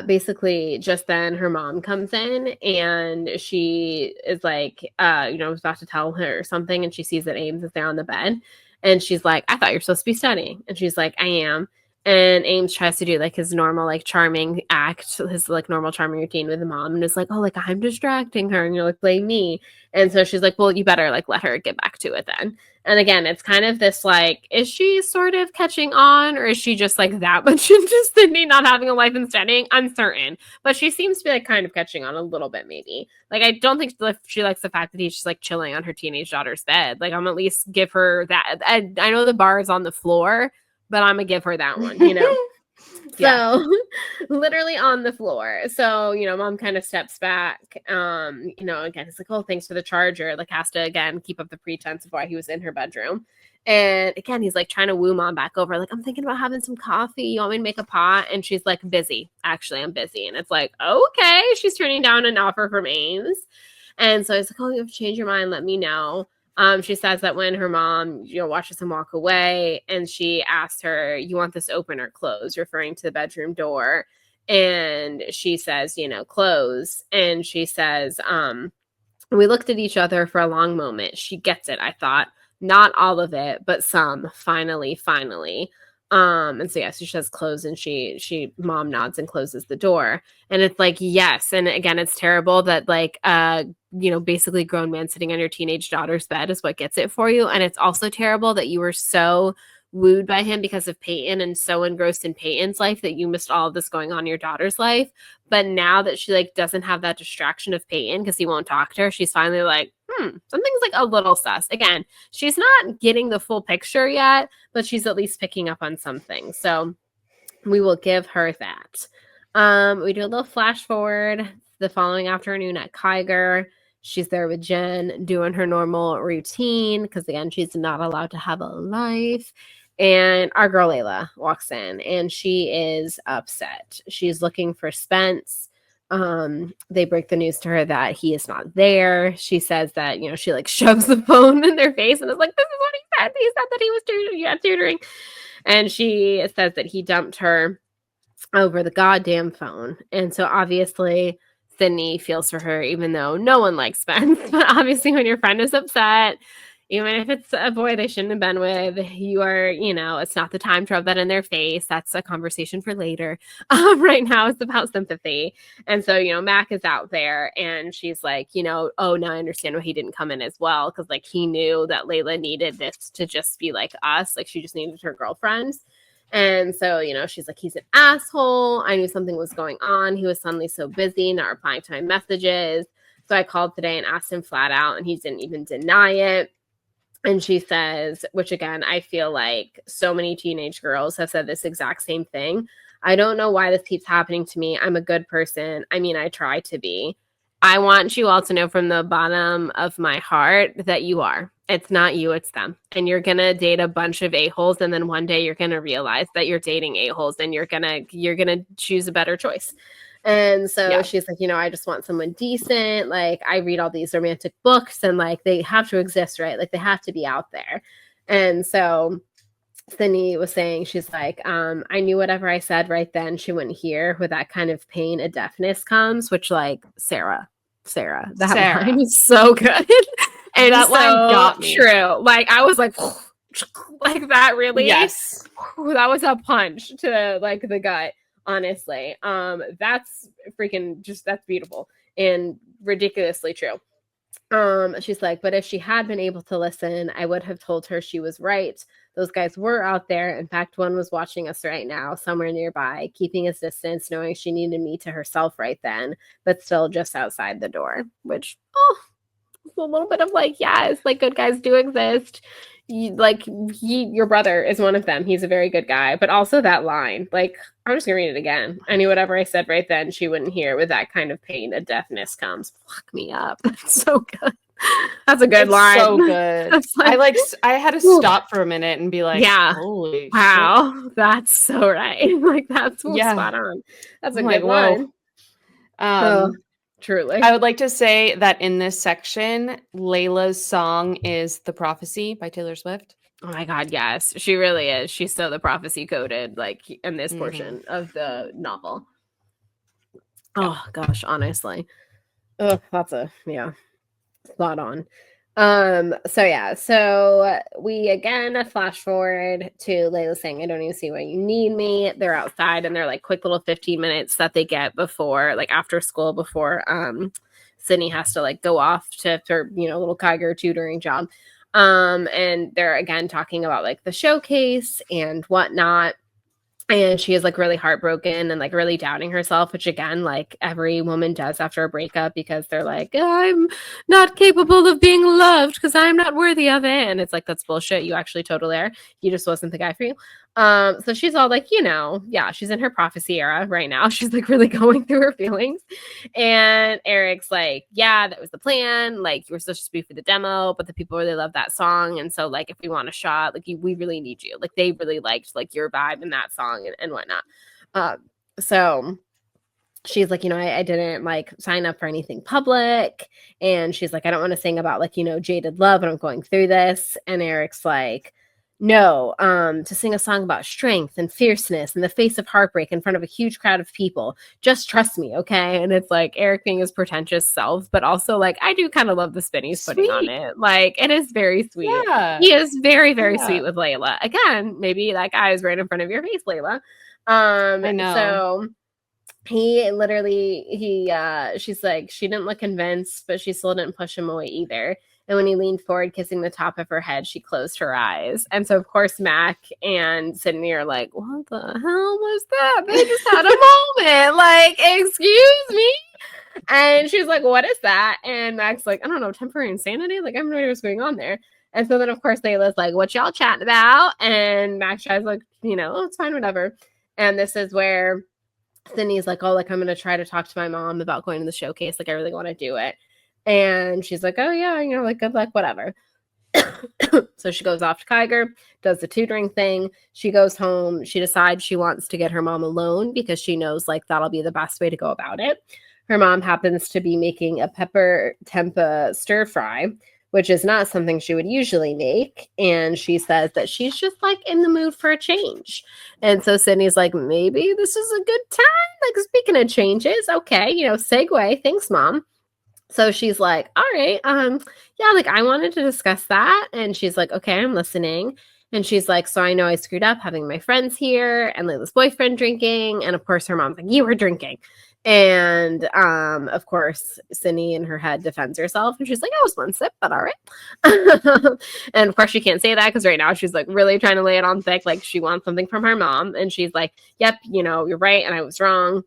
basically just then her mom comes in and she is like, was about to tell her something, and she sees that Ames is there on the bed. And she's like, I thought you're supposed to be studying. And she's like, I am. And Ames tries to do like his normal, like charming act, his like normal charming routine with the mom, and is like, oh, like I'm distracting her. And you're like, blame me. And so she's like, well, you better like let her get back to it then. And again, it's kind of this like, is she sort of catching on, or is she just like that much interested in not having a life and studying? Uncertain. But she seems to be like kind of catching on a little bit, maybe. Like, I don't think she likes the fact that he's just like chilling on her teenage daughter's bed. Like, I'm at least give her that. I know the bar is on the floor, but I'm gonna give her that one, Yeah. So literally on the floor. So, mom kind of steps back. Again, it's like, oh, thanks for the charger. Like, has to again keep up the pretense of why he was in her bedroom. And again, he's like trying to woo mom back over. Like, I'm thinking about having some coffee. You want me to make a pot? And she's like, busy. Actually, I'm busy. And it's like, okay, she's turning down an offer from Ames. And so he's like, oh, you have to change your mind. Let me know. She says that when her mom, watches him walk away, and she asks her, you want this open or closed, referring to the bedroom door. And she says, close. And she says, we looked at each other for a long moment. She gets it, I thought. Not all of it, but some. Finally. And so, she says close, and she mom nods and closes the door. And it's like, yes. And again, it's terrible that like, basically grown man sitting on your teenage daughter's bed is what gets it for you. And it's also terrible that you were so wooed by him because of Peyton and so engrossed in Peyton's life that you missed all of this going on in your daughter's life. But now that she like doesn't have that distraction of Peyton because he won't talk to her, she's finally like, something's like a little sus. Again, she's not getting the full picture yet, but she's at least picking up on something. So we will give her that. We do a little flash forward the following afternoon at Kiger. She's there with Jen doing her normal routine because, again, she's not allowed to have a life. And our girl Layla walks in and she is upset. She's looking for Spence. They break the news to her that he is not there. She says that, she like shoves the phone in their face and is like, this is what he said. He said that he was tutoring. And she says that he dumped her over the goddamn phone. And so obviously Sydney feels for her, even though no one likes Spence. But obviously when your friend is upset, even if it's a boy they shouldn't have been with, you are, it's not the time to rub that in their face. That's a conversation for later. Right now it's about sympathy. And so, Mac is out there and she's like, oh, now I understand why he didn't come in as well. Cause like he knew that Layla needed this to just be like us. Like she just needed her girlfriends. And so, she's like, he's an asshole. I knew something was going on. He was suddenly so busy, not replying to my messages. So I called today and asked him flat out and he didn't even deny it. And she says, which again, I feel like so many teenage girls have said this exact same thing. I don't know why this keeps happening to me. I'm a good person. I mean, I try to be. I want you all to know from the bottom of my heart that you are. It's not you, it's them. And you're going to date a bunch of a-holes. And then one day you're going to realize that you're dating a-holes and you're going to choose a better choice. And so Yeah. she's like, I just want someone decent. Like, I read all these romantic books and like they have to exist, right? Like they have to be out there. And so Sydney was saying, she's like, I knew whatever I said right then, she wouldn't hear. With that kind of pain, a deafness comes, which like Sarah, that line is so good. And that line got me. True. Like I was like, like that really? Yes. That was a punch to like the gut, honestly. That's freaking that's beautiful and ridiculously true. She's like, but if she had been able to listen, I would have told her she was right. Those guys were out there. In fact, one was watching us right now, somewhere nearby, keeping his distance, knowing she needed me to herself right then, but still just outside the door, which, it's a little bit of like, yes, like good guys do exist. Your brother is one of them. He's a very good guy, but also that line, like, I'm just gonna read it again. I knew whatever I said right then, she wouldn't hear. With that kind of pain, a deafness comes. Fuck me up. That's so good. That's a good line. So good. Like, I had to stop for a minute and be like, yeah, holy wow, shit. that's so right. Like that's spot on. That's a good line. Truly. I would like to say that in this section, Layla's song is The Prophecy by Taylor Swift. Oh my God, yes. She really is. She's so the prophecy coded, like in this portion of the novel. Oh gosh, honestly. Oh, that's spot on. So we again flash forward to Layla saying, I don't even see why you need me. They're outside and they're like quick little 15 minutes that they get before, like after school, before Sydney has to like go off to her, little Kiger tutoring job. And they're again talking about like the showcase and whatnot. And she is like really heartbroken and like really doubting herself, which again, like every woman does after a breakup, because they're like, I'm not capable of being loved because I'm not worthy of it. And it's like, that's bullshit. You actually totally are. He just wasn't the guy for you. So she's all like, she's in her prophecy era right now. She's like really going through her feelings. And Eric's like, yeah, that was the plan. Like, you were supposed to be for the demo, but the people really love that song. And so like, if we want a shot, like we really need you. Like they really liked like your vibe in that song and whatnot. So she's like, I didn't like sign up for anything public. And she's like, I don't want to sing about like, jaded love, but I'm going through this. And Eric's like, no, to sing a song about strength and fierceness in the face of heartbreak in front of a huge crowd of people. Just trust me, okay? And it's like Eric being his pretentious self, but also like I do kind of love the spin he's putting on it. Like it is very sweet. Yeah. He is very, very sweet with Layla. Again, maybe that guy is right in front of your face, Layla. I know. So he literally, she's like, she didn't look convinced, but she still didn't push him away either. And when he leaned forward, kissing the top of her head, she closed her eyes. And so, of course, Mac and Sydney are like, what the hell was that? They just had a moment. Like, excuse me? And she's like, what is that? And Mac's like, I don't know, temporary insanity? Like, I have no idea what's going on there. And so then, of course, Layla's like, what y'all chatting about? And Mac tries like, it's fine, whatever. And this is where Sydney's like, oh, like, I'm going to try to talk to my mom about going to the showcase. Like, I really want to do it. And she's like, oh, yeah, like, good luck, whatever. So she goes off to Kiger, does the tutoring thing. She goes home. She decides she wants to get her mom alone because she knows, like, that'll be the best way to go about it. Her mom happens to be making a pepper tempeh stir fry, which is not something she would usually make. And she says that she's just, like, in the mood for a change. And so Sydney's like, maybe this is a good time. Like, speaking of changes, okay, segue. Thanks, Mom. So she's like, all right, yeah, like I wanted to discuss that. And she's like, okay, I'm listening. And she's like, so I know I screwed up having my friends here and Layla's boyfriend drinking. And of course, her mom's like, you were drinking. And of course, Sydney in her head defends herself. And she's like, I was one sip, but all right. And of course, she can't say that because right now she's like really trying to lay it on thick. Like she wants something from her mom. And she's like, yep, you're right. And I was wrong.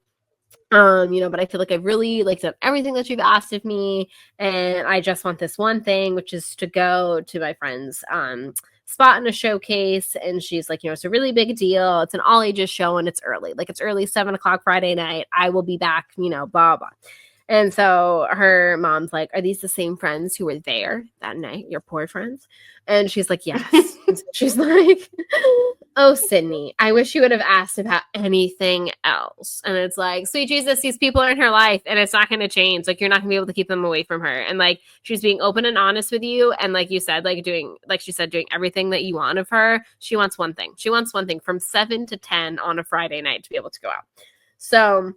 But I feel like I've really like done everything that you've asked of me. And I just want this one thing, which is to go to my friend's spot in a showcase. And she's like, it's a really big deal. It's an all ages show and it's early. Like it's early, 7:00 Friday night. I will be back, blah, blah. And so her mom's like, are these the same friends who were there that night, your boyfriends? And she's like, yes. And so she's like, oh, Sydney, I wish you would have asked about anything else. And it's like, sweet Jesus, these people are in her life and it's not going to change. Like, you're not going to be able to keep them away from her. And like, she's being open and honest with you. And like you said, doing everything that you want of her. She wants one thing. She wants one thing from 7 to 10 on a Friday night to be able to go out. So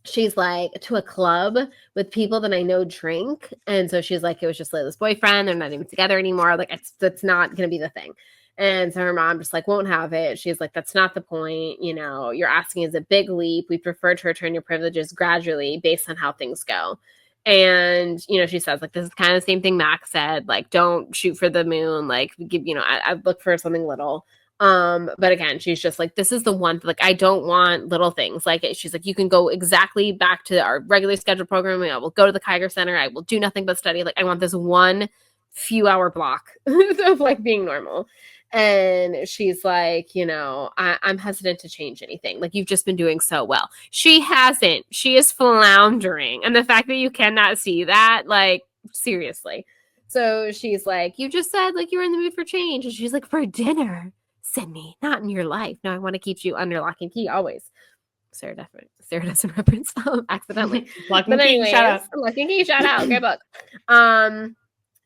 she's like, to a club with people that I know drink. And so she's like, it was just Layla's boyfriend. They're not even together anymore. Like, that's not going to be the thing. And so her mom just like won't have it. She's like, that's not the point. You know, you're asking is a big leap. We prefer to return your privileges gradually based on how things go. And, you know, she says, like, this is kind of the same thing Max said, like, don't shoot for the moon. Like, I look for something little. But again, she's just like, this is the one, like, I don't want little things. Like, she's like, you can go exactly back to our regular scheduled programming. I will go to the Kiger Center. I will do nothing but study. Like, I want this one few hour block of like being normal. And she's like, you know, I'm hesitant to change anything. Like, you've just been doing so well. She hasn't. She is floundering. And the fact that you cannot see that, like, seriously. So she's like, you just said like you were in the mood for change. And she's like, for dinner. Sydney, not in your life. No, I want to keep you under lock and key always. Sarah doesn't reference accidentally. Lock and key, shout out. Lock and key, shout out. Great book.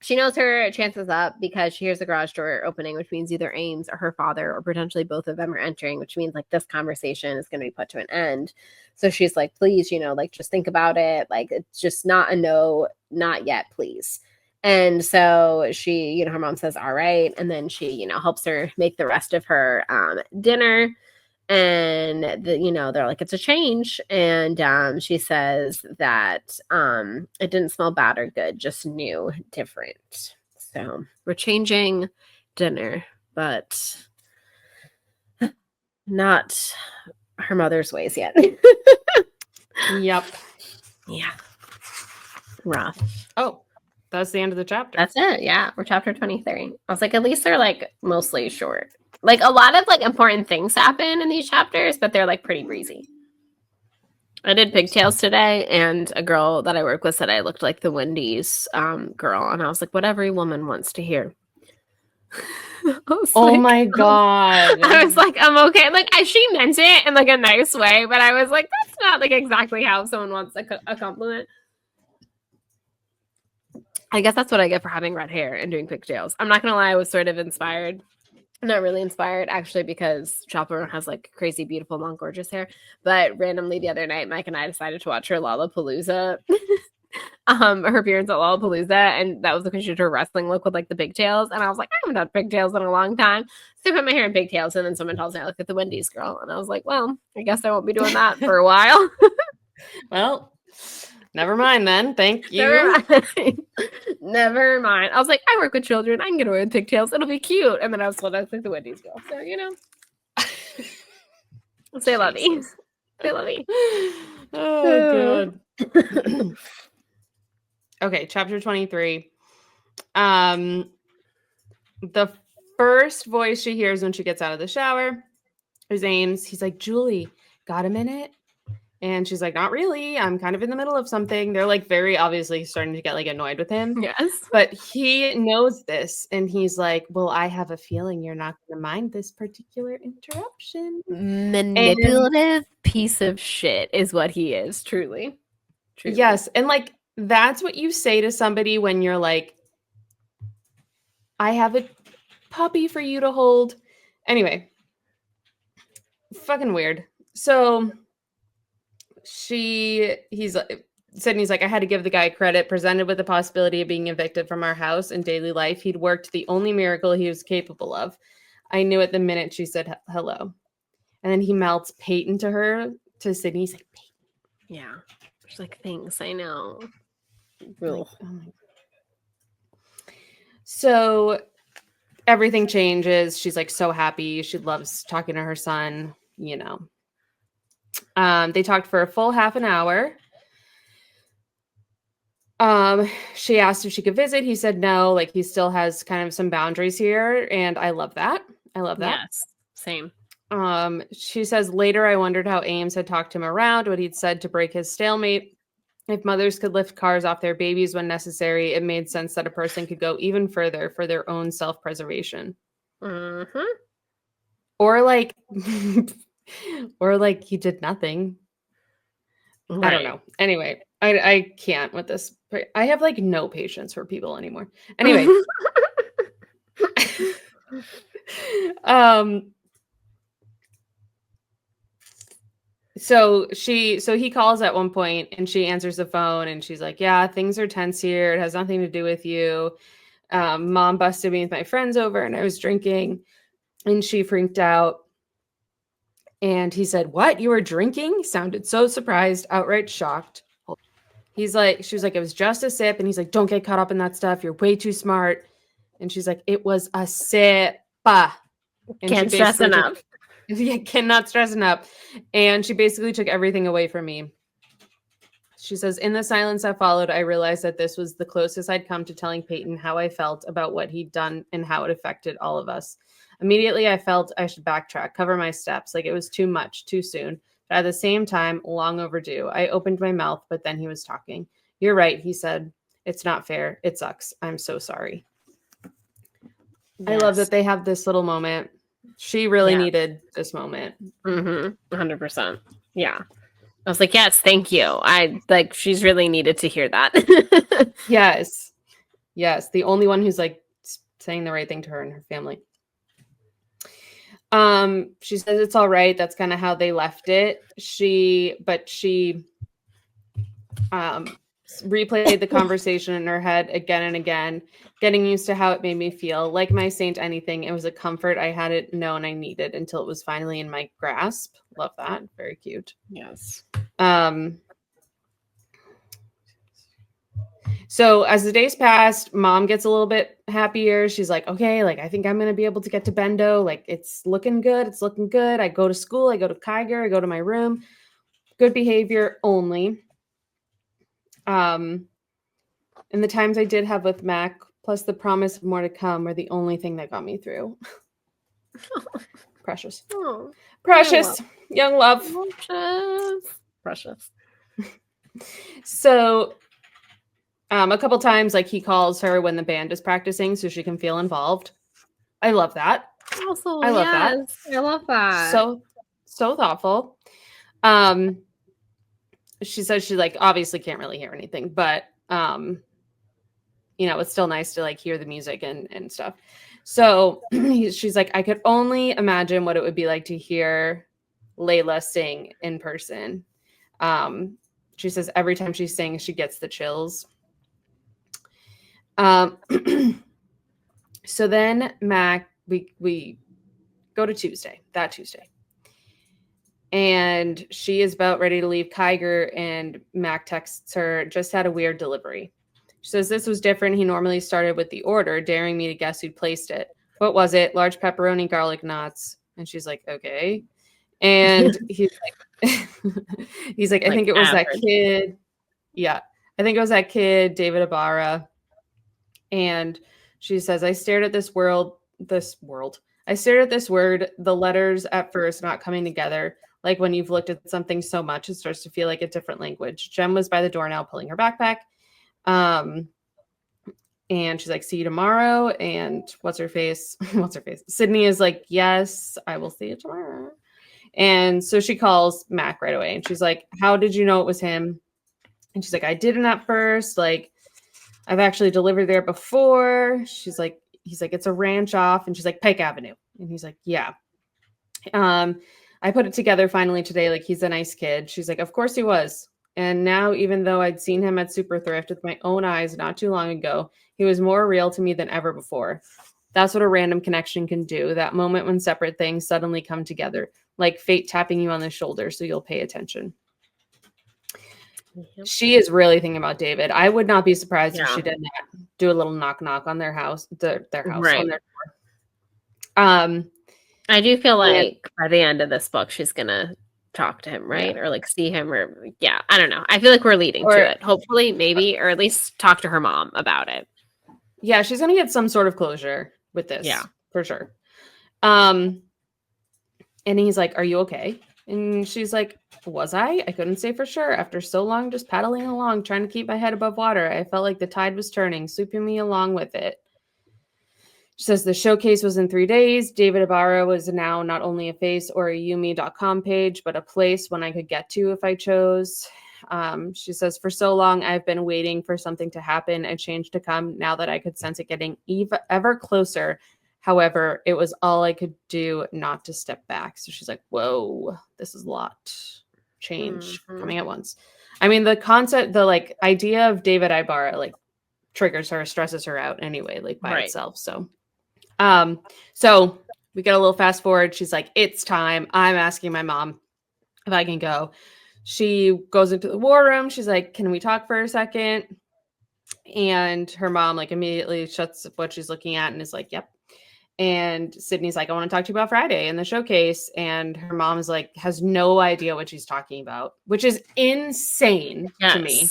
She knows her chances up because she hears the garage door opening, which means either Ames or her father or potentially both of them are entering, which means like this conversation is going to be put to an end. So she's like, please, you know, like just think about it. Like, it's just not a no, not yet, please. And so she, you know, her mom says, all right. And then she, you know, helps her make the rest of her dinner. And, you know, they're like, it's a change. And she says that it didn't smell bad or good, just new, different. So we're changing dinner, but not her mother's ways yet. Yep. Yeah. Rough. Oh. That's the end of the chapter. That's it. Yeah. We're chapter 23. I was like, at least they're like mostly short. Like a lot of like important things happen in these chapters, but they're like pretty breezy. I did pigtails today, and a girl that I work with said I looked like the Wendy's girl. And I was like, what every woman wants to hear. Oh like, my God. I was like, I'm okay. Like, she meant it in like a nice way, but I was like, that's not like exactly how someone wants a compliment. I guess that's what I get for having red hair and doing pigtails. I'm not going to lie. I was sort of inspired. I'm not really inspired, actually, because Chaperone has like crazy, beautiful, long, gorgeous hair. But randomly the other night, Mike and I decided to watch her Lollapalooza, her appearance at Lollapalooza. And that was when she did her wrestling look with like the pigtails. And I was like, I haven't done pigtails in a long time. So I put my hair in pigtails. And then someone tells me I look at the Wendy's girl. And I was like, well, I guess I won't be doing that for a while. Well, never mind then. Thank you. Never mind. I was like, I work with children. I can get away with pigtails. It'll be cute. And then I was told I was like the Wendy's girl. So, you know. Say lovey. Say lovey. Oh, God. Okay, chapter 23. The first voice she hears when she gets out of the shower is Ames. He's like, Julie, got a minute? And she's like, not really. I'm kind of in the middle of something. They're like very obviously starting to get like annoyed with him. Yes. But he knows this. And he's like, well, I have a feeling you're not going to mind this particular interruption. Manipulative piece of shit is what he is, truly. Yes. And like, that's what you say to somebody when you're like, I have a puppy for you to hold. Anyway. Fucking weird. So he's like, I had to give the guy credit. Presented with the possibility of being evicted from our house in daily life, he'd worked the only miracle he was capable of. I knew it the minute she said hello. And then he melts Peyton to Sydney. He's like, Peyton. Yeah. She's like, thanks, I know. Like, so everything changes. She's like so happy. She loves talking to her son, you know. They talked for a full half an hour. She asked if she could visit. He said no, like he still has kind of some boundaries here, and I love that. Yes, same. She says later I wondered how Ames had talked him around, what he'd said to break his stalemate. If mothers could lift cars off their babies when necessary, it made sense that a person could go even further for their own self-preservation. Mm-hmm. Or like, or like he did nothing. Right. I don't know. Anyway, I can't with this. I have like no patience for people anymore. Anyway, um, so he calls at one point and she answers the phone and she's like, "Yeah, things are tense here. It has nothing to do with you. Mom busted me with my friends over and I was drinking," and she freaked out. And he said, "What? You were drinking?" Sounded so surprised, outright shocked. She was like, "It was just a sip." And he's like, "Don't get caught up in that stuff. You're way too smart." And she's like, "It was a sip." And Can't stress enough. Yeah, cannot stress enough. And she basically took everything away from me. She says, "In the silence that followed, I realized that this was the closest I'd come to telling Peyton how I felt about what he'd done and how it affected all of us. Immediately, I felt I should backtrack, cover my steps, like it was too much, too soon. But at the same time, long overdue. I opened my mouth, but then he was talking. "You're right," he said. "It's not fair. It sucks. I'm so sorry." Yes. I love that they have this little moment. She really needed this moment. 100%. Yeah. I was like, yes, thank you. She's really needed to hear that. Yes. The only one who's like saying the right thing to her and her family. She says it's all right. That's kind of how they left it. She replayed the conversation in her head again and again, getting used to how it made me feel. Like my Saint Anything, it was a comfort I hadn't known I needed until it was finally in my grasp. Love that. Very cute. Yes. So as the days passed, Mom gets a little bit happier. She's like, "Okay, like I think I'm gonna be able to get to Bendo. Like it's looking good. It's looking good. I go to school. I go to Kiger. I go to my room. Good behavior only." And the times I did have with Mac, plus the promise of more to come, were the only thing that got me through. Precious. Oh, precious. Young love. Precious. So a couple times, like he calls her when the band is practicing so she can feel involved. I love that. Also, I love that. I love that. So thoughtful. She says she like obviously can't really hear anything, but it's still nice to like hear the music and stuff. So she's like, "I could only imagine what it would be like to hear Layla sing in person." She says every time she sings, she gets the chills. So then Mac, we go to that Tuesday. And she is about ready to leave Kiger, and Mac texts her, "Just had a weird delivery." She says this was different. He normally started with the order, daring me to guess who'd placed it. "What was it?" "Large pepperoni, garlic knots." And she's like, "Okay." And he's like, "I think it was average. That kid." Yeah. "I think it was that kid, David Ibarra." And she says, I stared at this word, the letters at first not coming together. Like when you've looked at something so much, it starts to feel like a different language. Jem was by the door now, pulling her backpack. And she's like, "See you tomorrow." And what's her face? Sydney is like, "Yes, I will see you tomorrow." And so she calls Mac right away. And she's like, "How did you know it was him?" And she's like, "I didn't at first. Like, I've actually delivered there before." He's like, "It's a ranch off." And she's like, "Pike Avenue." And he's like, "Yeah." "I put it together finally today. Like, he's a nice kid." She's like, "Of course he was. And now, even though I'd seen him at Super Thrift with my own eyes not too long ago, he was more real to me than ever before." That's what a random connection can do. That moment when separate things suddenly come together, like fate tapping you on the shoulder so you'll pay attention. Yep. She is really thinking about David. I would not be surprised if she did not do a little knock on their house, their house, right, on their door. I do feel like by the end of this book, she's gonna talk to him, right? Yeah. Or like see him, or I don't know. I feel like we're leading to it. Hopefully, maybe, or at least talk to her mom about it. Yeah, she's gonna get some sort of closure with this. Yeah, for sure. And he's like, "Are you okay?" And she's like, was I? I couldn't say for sure. After so long just paddling along, trying to keep my head above water, I felt like the tide was turning, sweeping me along with it. She says the showcase was in 3 days. David Ibarra was now not only a face or a Yumi.com page, but a place one I could get to if I chose. She says, for so long, I've been waiting for something to happen, a change to come, now that I could sense it getting ever closer. However, it was all I could do not to step back. So she's like, whoa, this is a lot. Change coming at once. I mean, the concept, the like idea of David Ibarra, like triggers her, stresses her out anyway, like by itself. So we get a little fast forward. She's like, it's time. I'm asking my mom if I can go. She goes into the war room. She's like, can we talk for a second? And her mom like immediately shuts what she's looking at and is like, yep. And Sydney's like, I want to talk to you about Friday and the showcase. And her mom's like, has no idea what she's talking about, which is insane to me.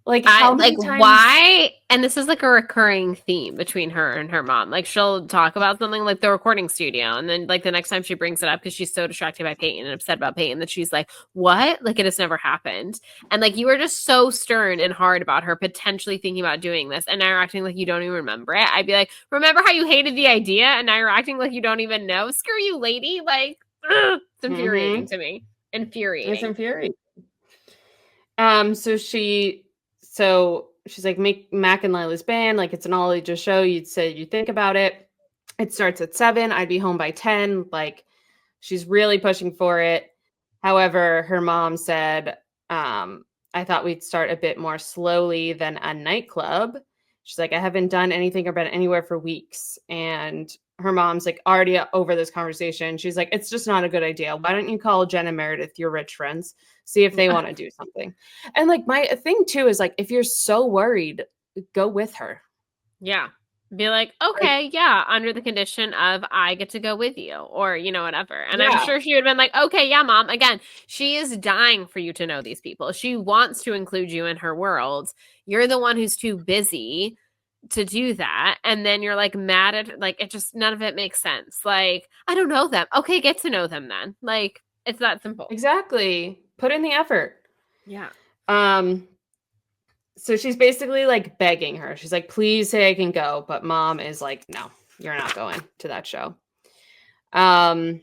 Like, how many times? Why? And this is like a recurring theme between her and her mom. Like, she'll talk about something like the recording studio, and then like the next time she brings it up because she's so distracted by Peyton and upset about Peyton that she's like, "What? Like, it has never happened." And like, you were just so stern and hard about her potentially thinking about doing this, and now you're acting like you don't even remember it. I'd be like, "Remember how you hated the idea, and now you're acting like you don't even know? Screw you, lady!" Like, ugh, it's infuriating to me. Infuriating. It's infuriating. So she's like, make Mac and Lila's band, like it's an all ages show. You'd say you think about it. It starts at 7. I'd be home by 10. Like, she's really pushing for it. However, her mom said, I thought we'd start a bit more slowly than a nightclub. She's like, I haven't done anything or been anywhere for weeks. And her mom's like already over this conversation. She's like, it's just not a good idea. Why don't you call Jen and Meredith, your rich friends, see if they want to do something? And like, my thing too is like, if you're so worried, go with her. Yeah. Be like, okay, yeah, under the condition of I get to go with you, or, you know, whatever. And I'm sure she would have been like, okay, yeah, mom. Again, she is dying for you to know these people. She wants to include you in her world. You're the one who's too busy to do that. And then you're like mad at, like, it just, none of it makes sense. Like, I don't know them. Okay, get to know them then. Like, it's that simple. Exactly. Put in the effort. Yeah. So she's basically like begging her. She's like, please say I can go. But mom is like, no, you're not going to that show. And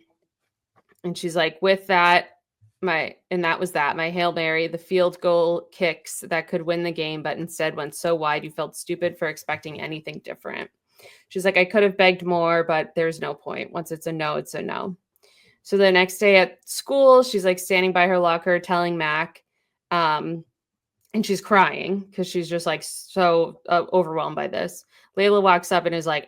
she's like, with that, my Hail Mary, the field goal kicks that could win the game, but instead went so wide you felt stupid for expecting anything different. She's like, I could have begged more, but there's no point. Once it's a no, it's a no. So the next day at school, she's like standing by her locker telling Mac, and she's crying because she's just like so overwhelmed by this. Layla walks up and is like,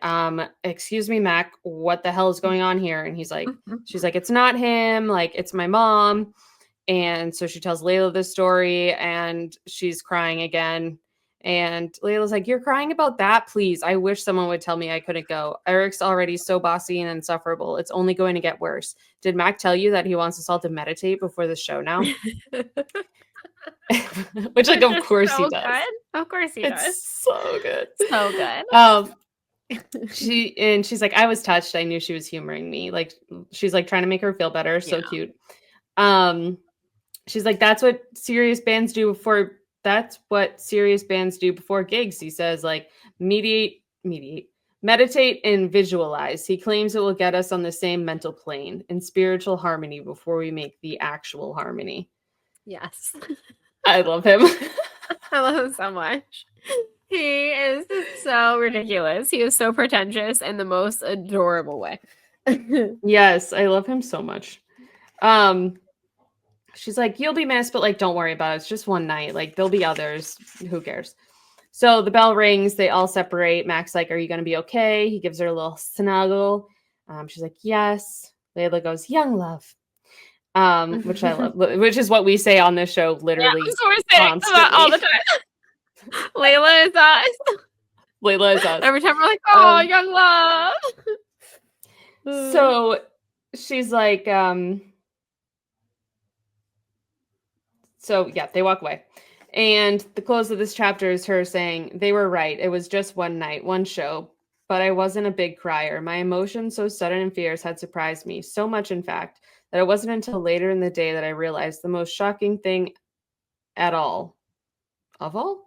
excuse me, Mac, what the hell is going on here? And he's like, she's like, it's not him. Like, it's my mom. And so she tells Layla the story and she's crying again. And Layla's like, you're crying about that? Please. I wish someone would tell me I couldn't go. Eric's already so bossy and insufferable. It's only going to get worse. Did Mac tell you that he wants us all to meditate before the show now? Which, like, of course he does. Good. Of course he does. It's so good. So good. She's like, I was touched. I knew she was humoring me. Like, she's like trying to make her feel better. So cute. She's like, that's what serious bands do before gigs. He says, like, meditate, meditate, and visualize. He claims it will get us on the same mental plane in spiritual harmony before we make the actual harmony. Yes. I love him. I love him so much. He is so ridiculous. He is so pretentious in the most adorable way. Yes, I love him so much. She's like, you'll be missed, but like, don't worry about it. It's just one night. Like, there'll be others. Who cares? So the bell rings. They all separate. Mac's like, are you going to be okay? He gives her a little snuggle. She's like, yes. Layla goes, young love. Which I love, which is what we say on this show, literally. Yeah, we're saying about all the time. Layla is us. Layla is us. Every time we're like, oh, young love. So she's like, so yeah, they walk away. And the close of this chapter is her saying, they were right. It was just one night, one show, but I wasn't a big crier. My emotions, so sudden and fierce, had surprised me. So much, in fact. that it wasn't until later in the day that I realized the most shocking thing at all of all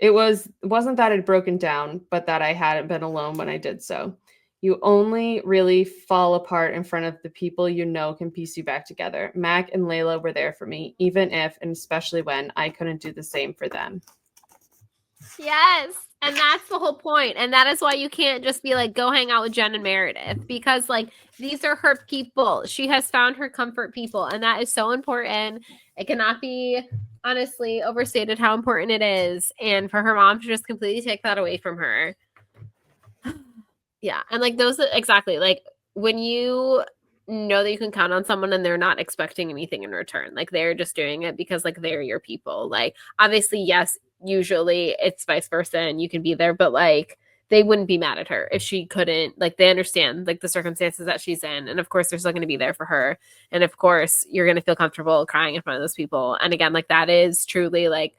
wasn't that I'd broken down, but that I hadn't been alone when I did so. You only really fall apart in front of the people you know can piece you back together. Mac and Layla were there for me, even if and especially when I couldn't do the same for them. Yes. And that's the whole point. And that is why you can't just be like, go hang out with Jen and Meredith, because like these are her people. She has found her comfort people. And that is so important. It cannot be honestly overstated how important it is. And for her mom to just completely take that away from her. Yeah. And like those, exactly. Like when you know that you can count on someone and they're not expecting anything in return, like they're just doing it because like they're your people. Like obviously, yes, usually it's vice versa and you can be there, but like they wouldn't be mad at her if she couldn't. Like they understand like the circumstances that she's in, and of course they're still going to be there for her, and of course you're going to feel comfortable crying in front of those people. And again, like that is truly like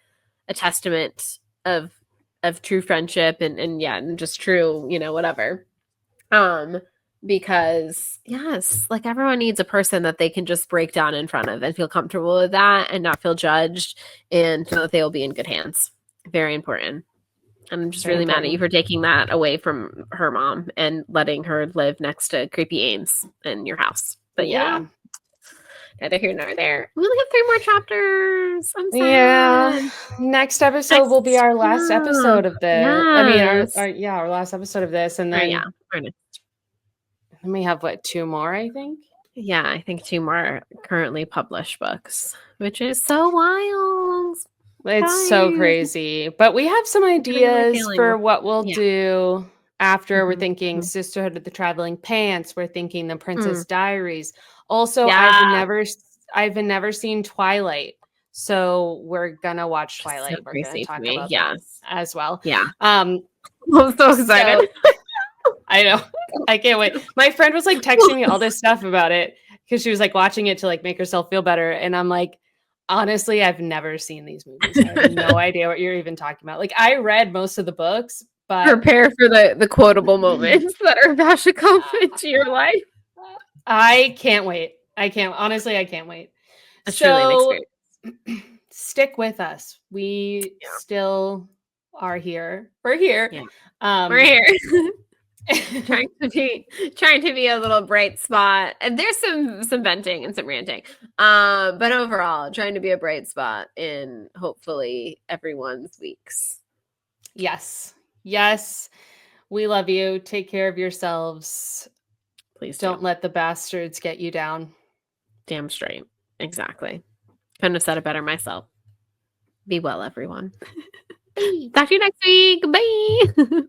a testament of true friendship and yeah, and just true, you know, whatever. Because yes, like everyone needs a person that they can just break down in front of and feel comfortable with that and not feel judged and feel that they will be in good hands. Very important. And I'm just really mad at you for taking that away from her mom and letting her live next to creepy Ames in your house. But yeah, neither here nor there. We only have 3 more chapters. I'm sad. Yeah. Next episode will be our last episode of this. Yes. I mean, our last episode of this, and then then we have what, 2 more, I think. Yeah, I think 2 more currently published books, which is so wild. It's so crazy. But we have some ideas for what we'll do after. We're thinking Sisterhood of the Traveling Pants. We're thinking The Princess Diaries. Also, I've never seen Twilight. So we're gonna watch Twilight. So we're gonna talk about that as well. Yeah. I'm so excited. I know. I can't wait. My friend was like texting me all this stuff about it because she was like watching it to like make herself feel better. And I'm like, honestly, I've never seen these movies. I have no idea what you're even talking about. Like I read most of the books, but prepare for the quotable moments that are about to come into your life. I can't wait. I can't wait. That's so stick with us. We still are here. We're here. Yeah. We're here. trying to be a little bright spot, and there's some venting and some ranting, but overall trying to be a bright spot in hopefully everyone's weeks. Yes, we love you. Take care of yourselves. Please don't let the bastards get you down. Damn straight. Exactly. Couldn't have said it better myself. Be well, everyone. Talk to you next week. Bye.